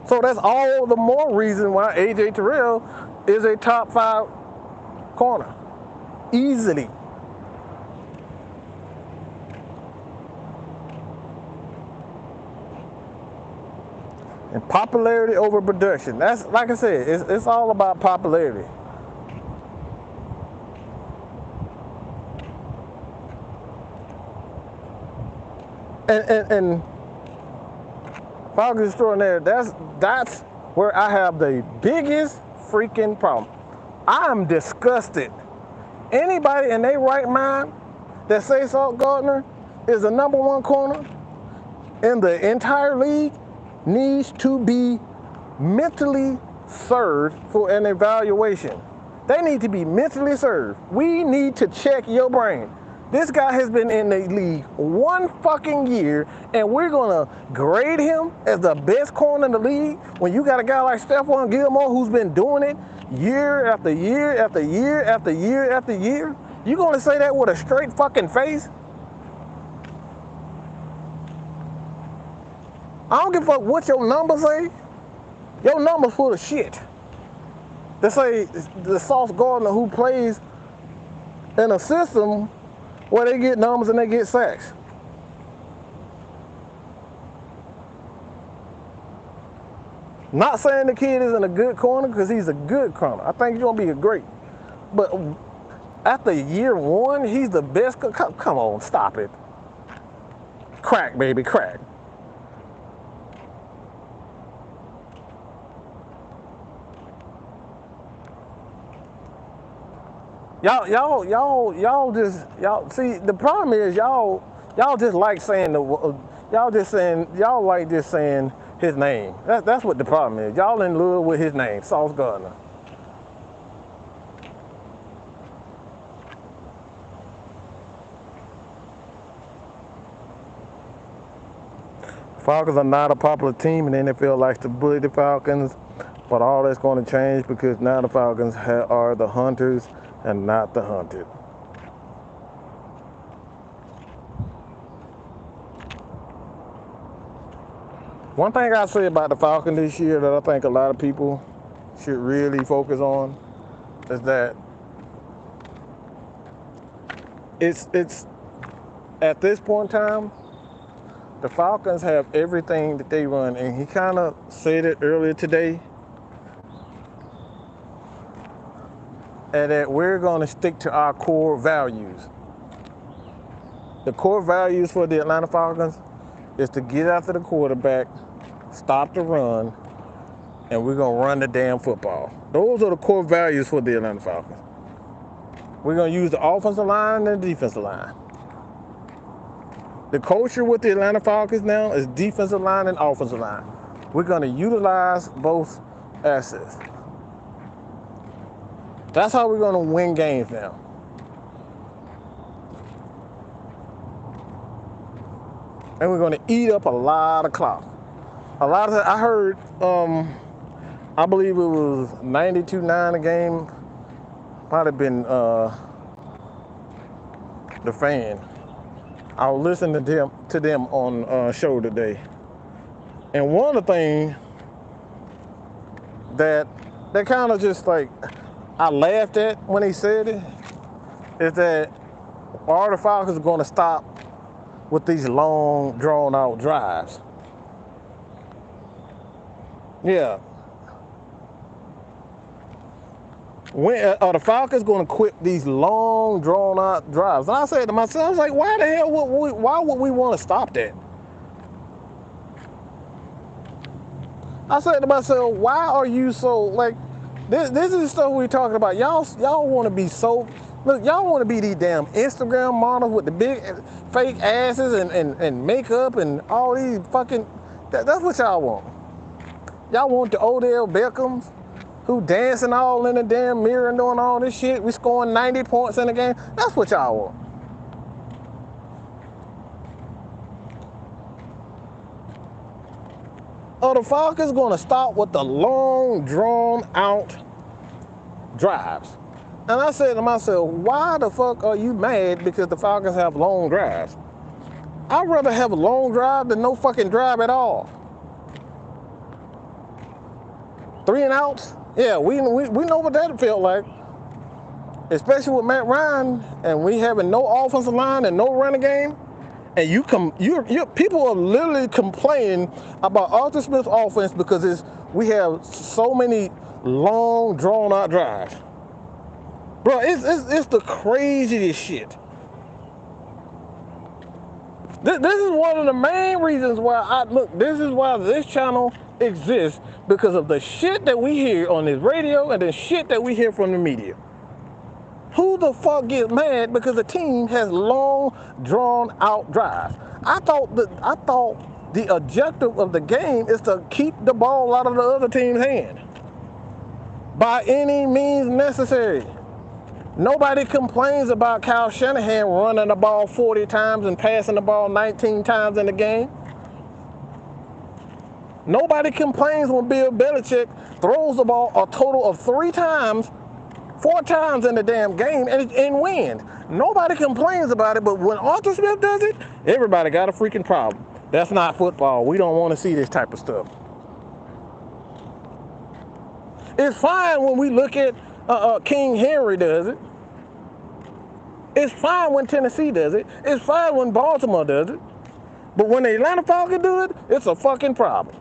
So that's all the more reason why A.J. Terrell is a top 5 corner. Easily. And popularity over production. That's, like I said, it's all about popularity. And Falcons extraordinaire, that's where I have the biggest freaking problem. I am disgusted. Anybody in their right mind that says Sauce Gardner is the #1 corner in the entire league needs to be mentally served for an evaluation. They need to be mentally served. We need to check your brain. This guy has been in the league 1 fucking year, and we're gonna grade him as the best corner in the league when you got a guy like Stephon Gilmore who's been doing it year after year after year after year after year? You gonna say that with a straight fucking face? I don't give a fuck what your numbers say. Your numbers full of shit. They say the Sauce Gardner who plays in a system where they get numbers and they get sacks. Not saying the kid isn't a good corner, because he's a good corner. I think he's going to be a great. But after year 1, he's the best. Come on, stop it. Crack, baby, crack. Y'all see, the problem is y'all just like saying y'all like just saying his name. That's what the problem is. Y'all in love with his name, Sauce Gardner. Falcons are not a popular team, and the NFL likes to bully the Falcons, but all that's going to change because now the Falcons are the hunters and not the hunted. One thing I say about the Falcons this year that I think a lot of people should really focus on is that it's at this point in time, the Falcons have everything that they run, and he kind of said it earlier today, and that we're going to stick to our core values. The core values for the Atlanta Falcons is to get after the quarterback, stop the run, and we're going to run the damn football. Those are the core values for the Atlanta Falcons. We're going to use the offensive line and the defensive line. The culture with the Atlanta Falcons now is defensive line and offensive line. We're going to utilize both assets. That's how we're going to win games now. And we're going to eat up a lot of clock. I heard, I believe it was 92-9 a game. Might have been the Fan. I was listening to them on a show today. And one of the things that kind of just like I laughed at when he said it is that are the Falcons going to stop with these long, drawn-out drives? Yeah. When are the Falcons going to quit these long, drawn-out drives? And I said to myself, I was like, why the hell why would we want to stop that? I said to myself, why are you so, like, this is stuff we're talking about. Y'all want to be so, look, y'all want to be these damn Instagram models with the big fake asses and makeup and all these fucking, that's what y'all want. Y'all want the Odell Beckhams who dancing all in the damn mirror and doing all this shit. We scoring 90 points in a game. That's what y'all want. Are the Falcons going to stop with the long, drawn-out drives? And I said to myself, why the fuck are you mad because the Falcons have long drives? I'd rather have a long drive than no fucking drive at all. 3 and outs? Yeah, we know what that felt like. Especially with Matt Ryan and we having no offensive line and no running game. And people are literally complaining about Arthur Smith's offense because we have so many long, drawn-out drives. Bro, it's the craziest shit. This is one of the main reasons why this is why this channel exists, because of the shit that we hear on this radio and the shit that we hear from the media. Who the fuck gets mad because the team has long, drawn-out drives? I thought the objective of the game is to keep the ball out of the other team's hand by any means necessary. Nobody complains about Kyle Shanahan running the ball 40 times and passing the ball 19 times in the game. Nobody complains when Bill Belichick throws the ball a total of 4 times in the damn game and wins. Nobody complains about it, but when Arthur Smith does it, everybody got a freaking problem. That's not football. We don't want to see this type of stuff. It's fine when we look at King Henry does it. It's fine when Tennessee does it. It's fine when Baltimore does it. But when the Atlanta Falcons do it, it's a fucking problem.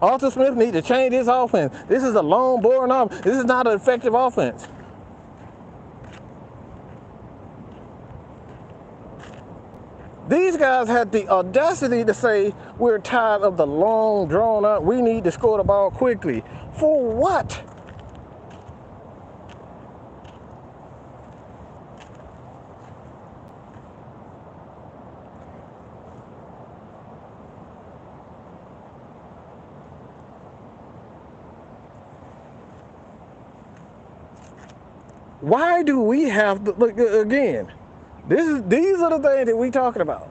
Arthur Smith needs to change his offense. This is a long, boring offense. This is not an effective offense. These guys had the audacity to say, we're tired of the long, drawn out, we need to score the ball quickly. For what? Why do we have to, look, again, these are the things that we talking about.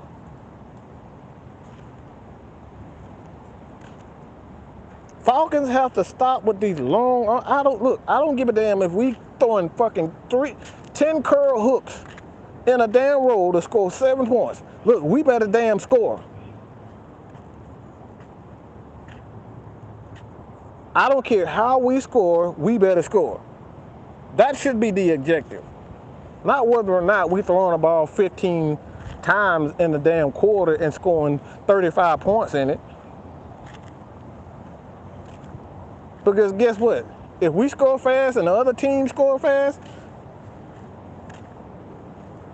Falcons have to stop with these long, I don't give a damn if we throwing fucking 10 curl hooks in a damn row to score 7 points. Look, we better damn score. I don't care how we score, we better score. That should be the objective. Not whether or not we throwing the ball 15 times in the damn quarter and scoring 35 points in it. Because guess what? If we score fast and the other team score fast,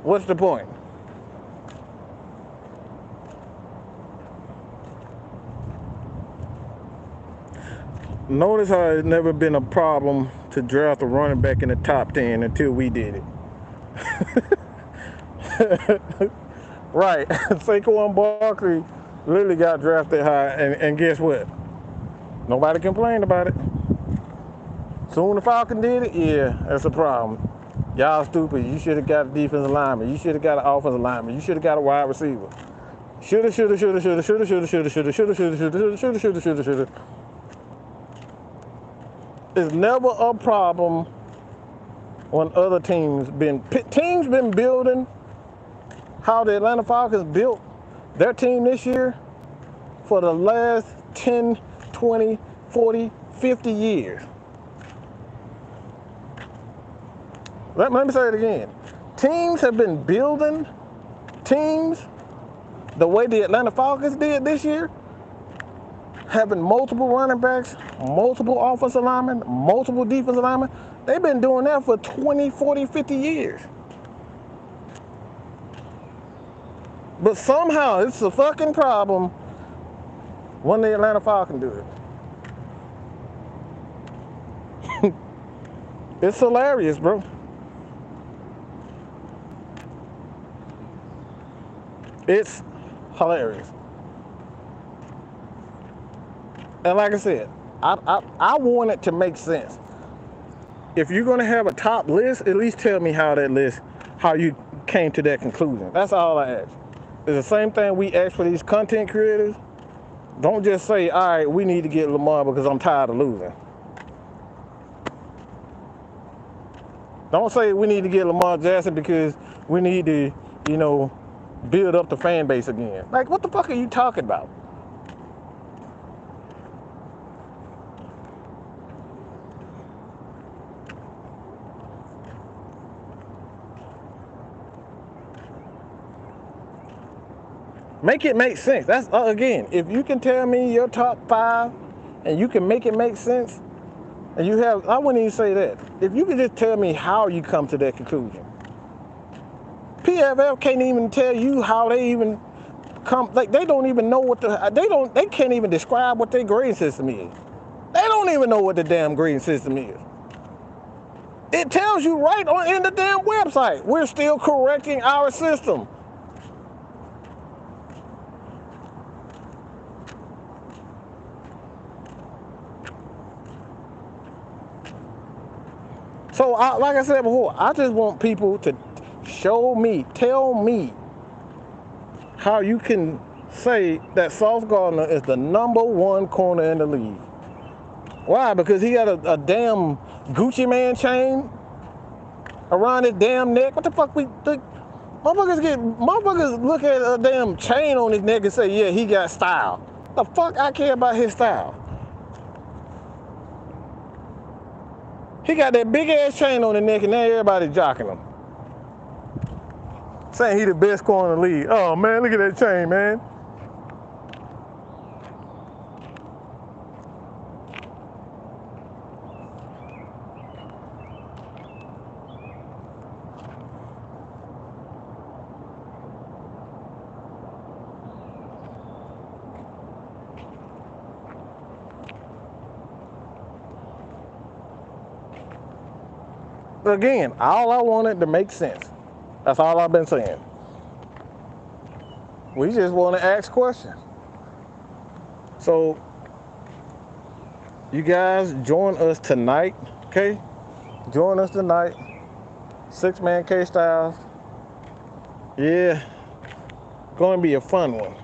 what's the point? Notice how it's never been a problem to draft a running back in the top 10 until we did it. Right. Saquon Barkley literally got drafted high, and guess what? Nobody complained about it. Soon the Falcons did it, yeah, that's a problem. Y'all stupid. You should have got a defensive lineman. You should have got an offensive lineman. You should have got a wide receiver. Shoulda, shoulda, shoulda, shoulda, shoulda, shoulda, shoulda, shoulda, shoulda, shoulda, shoulda, shoulda, shoulda, shoulda, shoulda. It's never a problem when other teams been building how the Atlanta Falcons built their team this year for the last 10, 20, 40, 50 years. Let me say it again. Teams have been building teams the way the Atlanta Falcons did this year, having multiple running backs, multiple offensive linemen, multiple defensive linemen. They've been doing that for 20, 40, 50 years. But somehow it's a fucking problem when the Atlanta Falcons do it. It's hilarious, bro. It's hilarious. And like I said, I want it to make sense. If you're gonna have a top list, at least tell me how you came to that conclusion. That's all I ask. It's the same thing we ask for these content creators. Don't just say, all right, we need to get Lamar because I'm tired of losing. Don't say we need to get Lamar Jackson because we need to, build up the fan base again. Like, what the fuck are you talking about? Make it make sense. That's, again, if you can tell me your top 5 and you can make it make sense, and I wouldn't even say that. If you could just tell me how you come to that conclusion. PFF can't even tell you how they even come, like they don't even know they can't even describe what their grading system is. They don't even know what the damn grading system is. It tells you right in the damn website. We're still correcting our system. So, like I said before, I just want people to tell me how you can say that Sauce Gardner is the #1 corner in the league. Why? Because he got a damn Gucci Man chain around his damn neck. What the fuck motherfuckers look at a damn chain on his neck and say, yeah, he got style. The fuck I care about his style? He got that big ass chain on his neck and now everybody's jocking him. Saying he the best corner in the league. Oh man, look at that chain, man. Again, all I wanted to make sense. That's all I've been saying. We just want to ask questions. So, you guys join us tonight, okay? Join us tonight. 6-man K-Styles. Yeah, going to be a fun one.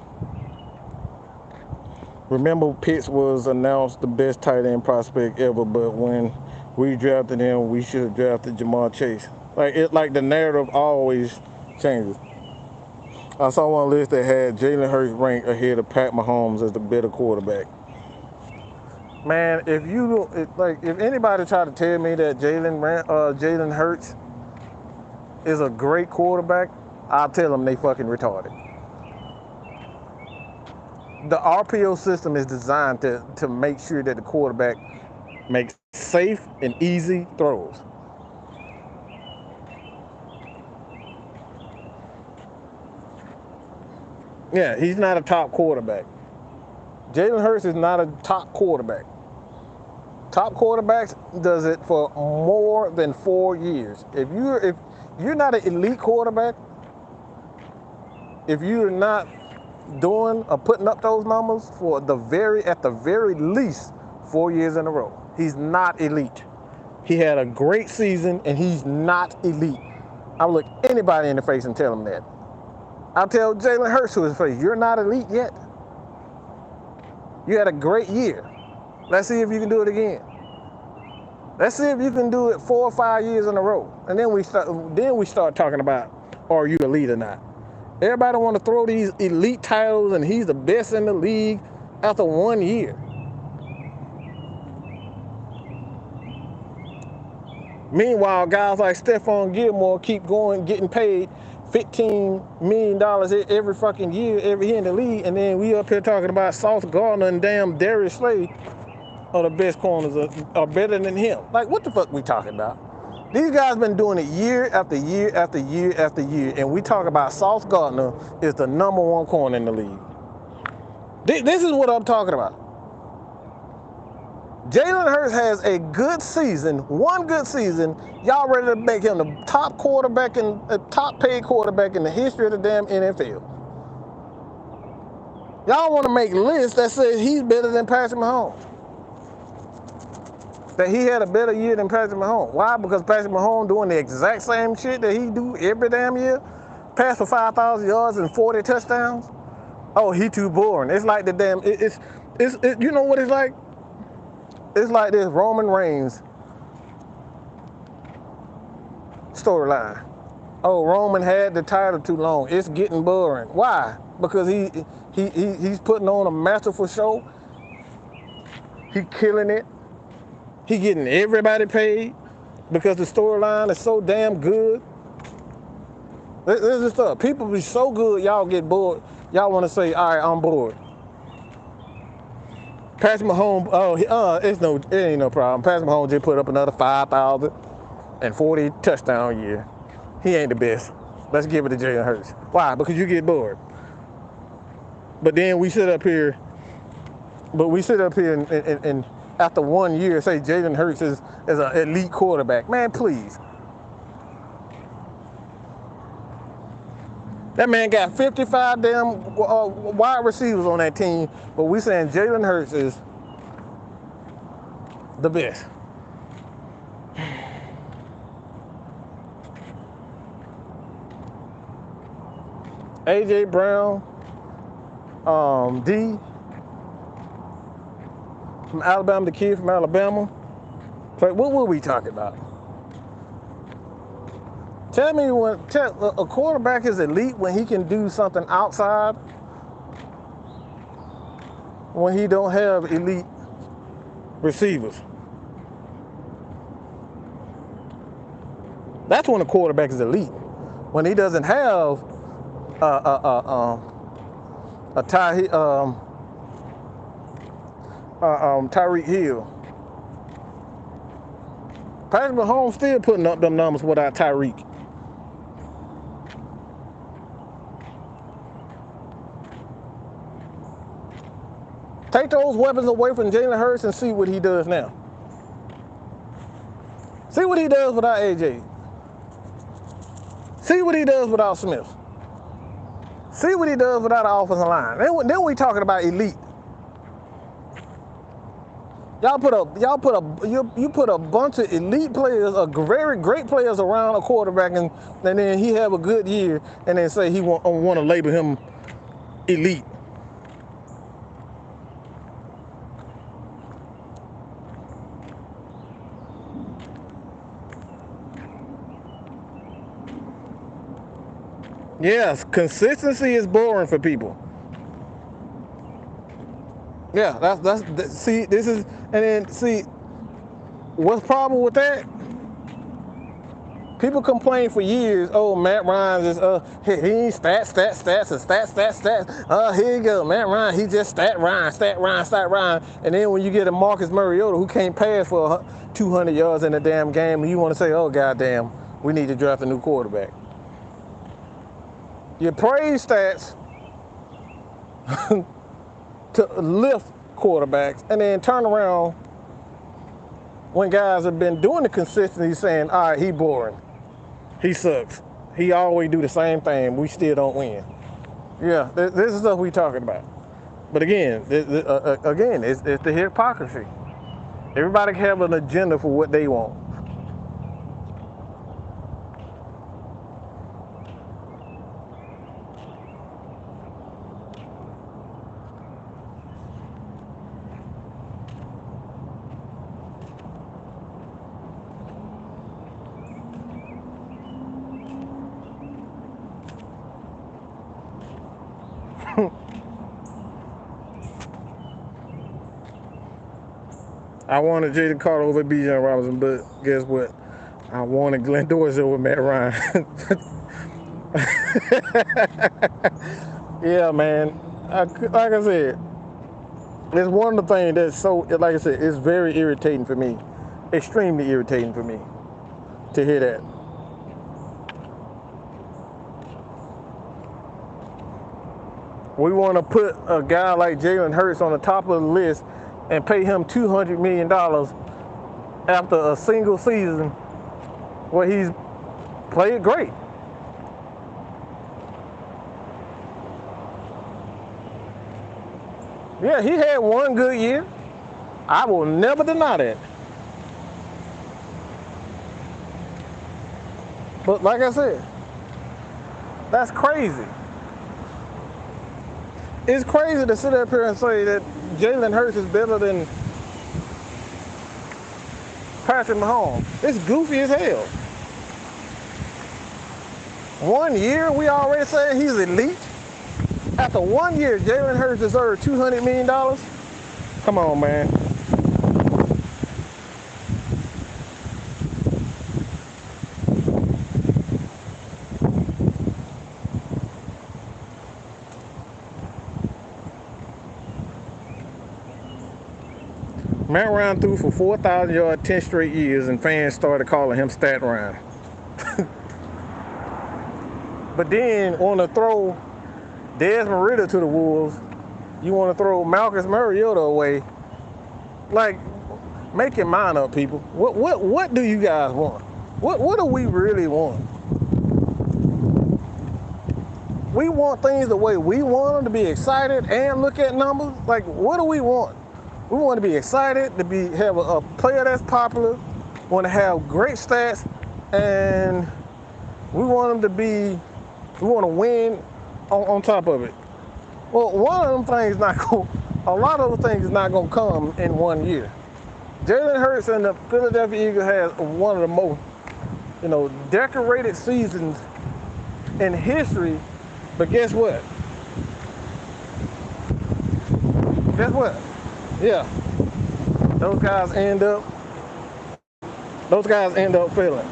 Remember, Pitts was announced the best tight end prospect ever, but when we drafted him, we should have drafted Jamar Chase. Like the narrative always changes. I saw one list that had Jalen Hurts ranked ahead of Pat Mahomes as the better quarterback. Man, if anybody try to tell me that Jalen Hurts is a great quarterback, I'll tell them they fucking retarded. The RPO system is designed to make sure that the quarterback makes safe and easy throws. Yeah, he's not a top quarterback. Jalen Hurts is not a top quarterback. Top quarterbacks does it for more than 4 years. If you're not an elite quarterback, if you're not doing or putting up those numbers for at the very least 4 years in a row, he's not elite. He had a great season and he's not elite. I'll look anybody in the face and tell them that. I'll tell Jalen Hurts to his face, you're not elite yet. You had a great year. Let's see if you can do it again. Let's see if you can do it 4 or 5 years in a row. And then we start talking about, are you elite or not? Everybody want to throw these elite titles and he's the best in the league after 1 year. Meanwhile, guys like Stephon Gilmore keep going, getting paid $15 million every fucking year, every year in the league, and then we up here talking about Sauce Gardner and damn Darius Slay are the best corners, are better than him. Like, what the fuck we talking about? These guys been doing it year after year after year after year, and we talk about Sauce Gardner is the #1 corner in the league. This is what I'm talking about. Jalen Hurts has a good season, one good season. Y'all ready to make him the top quarterback and top paid quarterback in the history of the damn NFL. Y'all want to make lists that says he's better than Patrick Mahomes. That he had a better year than Patrick Mahomes. Why? Because Patrick Mahomes doing the exact same shit that he do every damn year. Pass for 5,000 yards and 40 touchdowns. Oh, he too boring. It's like the damn, you know what it's like? It's like this Roman Reigns storyline. Oh, Roman had the title too long. It's getting boring. Why? Because he's putting on a masterful show. He killing it. He getting everybody paid because the storyline is so damn good. This is stuff. People be so good, y'all get bored. Y'all want to say, all right, I'm bored. Patrick Mahomes, it ain't no problem. Patrick Mahomes just put up another 5,040 touchdown year. He ain't the best. Let's give it to Jalen Hurts. Why? Because you get bored. But then we sit up here, and after 1 year say Jalen Hurts is an elite quarterback. Man, please. That man got 55 damn wide receivers on that team, but we saying Jalen Hurts is the best. AJ Brown, D from Alabama, the kid from Alabama. Like, what were we talking about? Tell me when a quarterback is elite when he can do something outside, when he don't have elite receivers. That's when a quarterback is elite. When he doesn't have Tyreek Hill. Patrick Mahomes still putting up them numbers without Tyreek. Take those weapons away from Jalen Hurts and see what he does now. See what he does without AJ. See what he does without Smith. See what he does without the offensive line. Then we talking about elite. You put a bunch of elite players, very great players around a quarterback, and then he have a good year, and then say he want to label him elite. Yes, consistency is boring for people. Yeah, see, this is, and then see, what's the problem with that? People complain for years, oh, Matt Ryan is, he ain't stats. Here you go, Matt Ryan, he just stat Ryan. And then when you get a Marcus Mariota who can't pass for 200 yards in a damn game, you want to say, oh, goddamn, we need to draft a new quarterback. You praise stats to lift quarterbacks, and then turn around when guys have been doing the consistency saying, all right, he boring. He sucks. He always do the same thing. We still don't win. Yeah, this is stuff we talking about. But again, it's the hypocrisy. Everybody can have an agenda for what they want. I wanted Jaden Carter over Bijan Robinson, but guess what? I wanted Glenn Dorsey over Matt Ryan. Yeah, man. Like I said, it's one of the things that's so, like I said, it's very irritating for me. Extremely irritating for me to hear that. We want to put a guy like Jalen Hurts on the top of the list and pay him $200 million after a single season where he's played great. Yeah, he had one good year. I will never deny that. But like I said, that's crazy. It's crazy to sit up here and say that Jalen Hurts is better than Patrick Mahomes. It's goofy as hell. 1 year, we already saying he's elite. After 1 year, Jalen Hurts deserves $200 million. Come on, man. Matt Ryan threw for 4,000 yards 10 straight years, and fans started calling him Stat Ryan. But then want to throw Desmond Ridder to the Wolves. You want to throw Marcus Mariota away. Like, make your mind up, people. What do you guys want? What do we really want? We want things the way we want them, to be excited and look at numbers. Like, what do we want? We want to be excited, to have a player that's popular, want to have great stats, and we want them to we want to win on top of it. Well, one of them things a lot of those things is not going to come in 1 year. Jalen Hurts and the Philadelphia Eagles has one of the most, decorated seasons in history. But guess what? Yeah, those guys end up failing.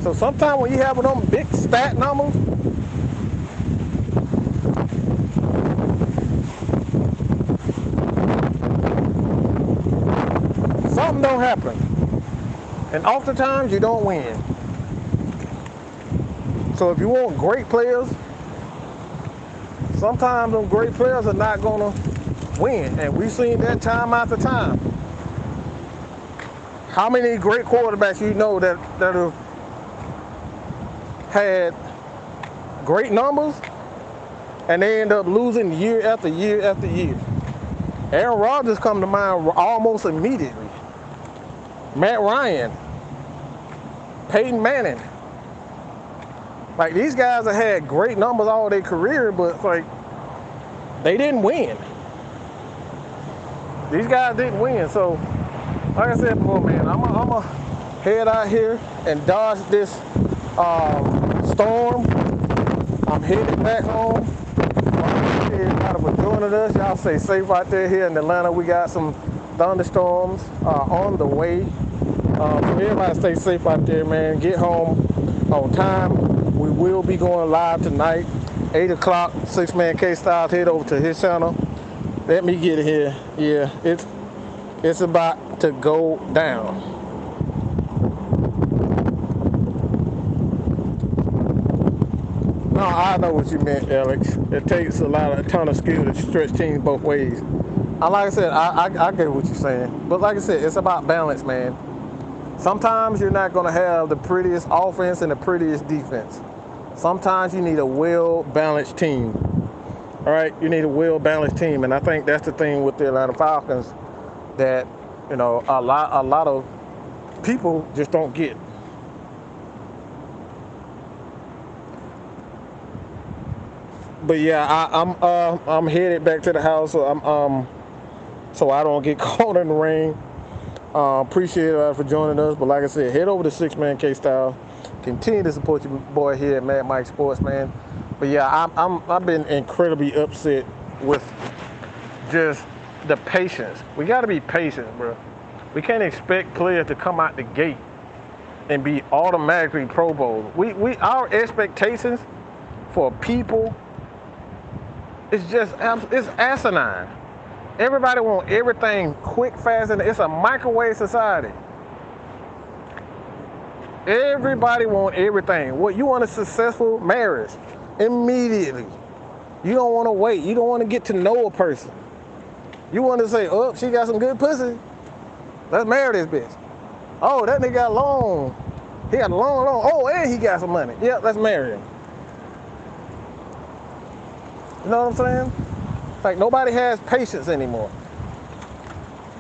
So sometimes when you have them big stat numbers, something don't happen. And oftentimes you don't win. So if you want great players, sometimes them great players are not going to win. And we've seen that time after time. How many great quarterbacks you know that have had great numbers and they end up losing year after year after year? Aaron Rodgers come to mind almost immediately. Matt Ryan, Peyton Manning. Like, these guys have had great numbers all their career, but like, they didn't win. These guys didn't win. So, like I said before, man, I'm a head out here and dodge this storm. I'm headed back home. everybody for joining us. Y'all stay safe out there. Here in Atlanta, we got some thunderstorms on the way. So everybody stay safe out there, man. Get home on time. We will be going live tonight, 8 o'clock, 6-Man K-Styles. Head over to his channel. Let me get here. Yeah, it's about to go down. No, I know what you meant, Alex. It takes a ton of skill to stretch teams both ways. Like I said, I get what you're saying. But like I said, it's about balance, man. Sometimes you're not going to have the prettiest offense and the prettiest defense. Sometimes you need a well-balanced team. All right? You need a well-balanced team. And I think that's the thing with the Atlanta Falcons that, a lot of people just don't get. But yeah, I'm headed back to the house, so I don't get caught in the rain. Appreciate it for joining us. But like I said, head over to 6-Man K-Style. Continue to support your boy here at Mad Mike Sports, man. But yeah, I've been incredibly upset with just the patience. We got to be patient, bro. We can't expect players to come out the gate and be automatically Pro Bowl. Our expectations for people. It's asinine. Everybody wants everything quick, fast, and it's a microwave society. Everybody wants everything. What you want a successful marriage immediately. You don't want to wait. You don't want to get to know a person. You want to say, oh, she got some good pussy. Let's marry this bitch. Oh, that nigga got long. He got long. Oh, and he got some money. Yeah, let's marry him. You know what I'm saying? Like, nobody has patience anymore.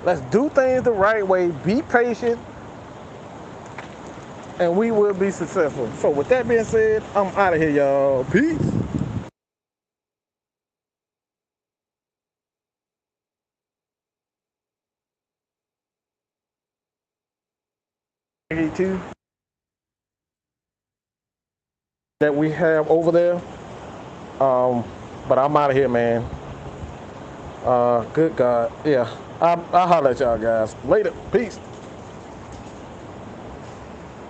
Let's do things the right way, be patient, and we will be successful. So with that being said, I'm out of here, y'all. Peace. Too that we have over there. But I'm out of here, man. Good God. Yeah. I'll holler at y'all guys. Later. Peace.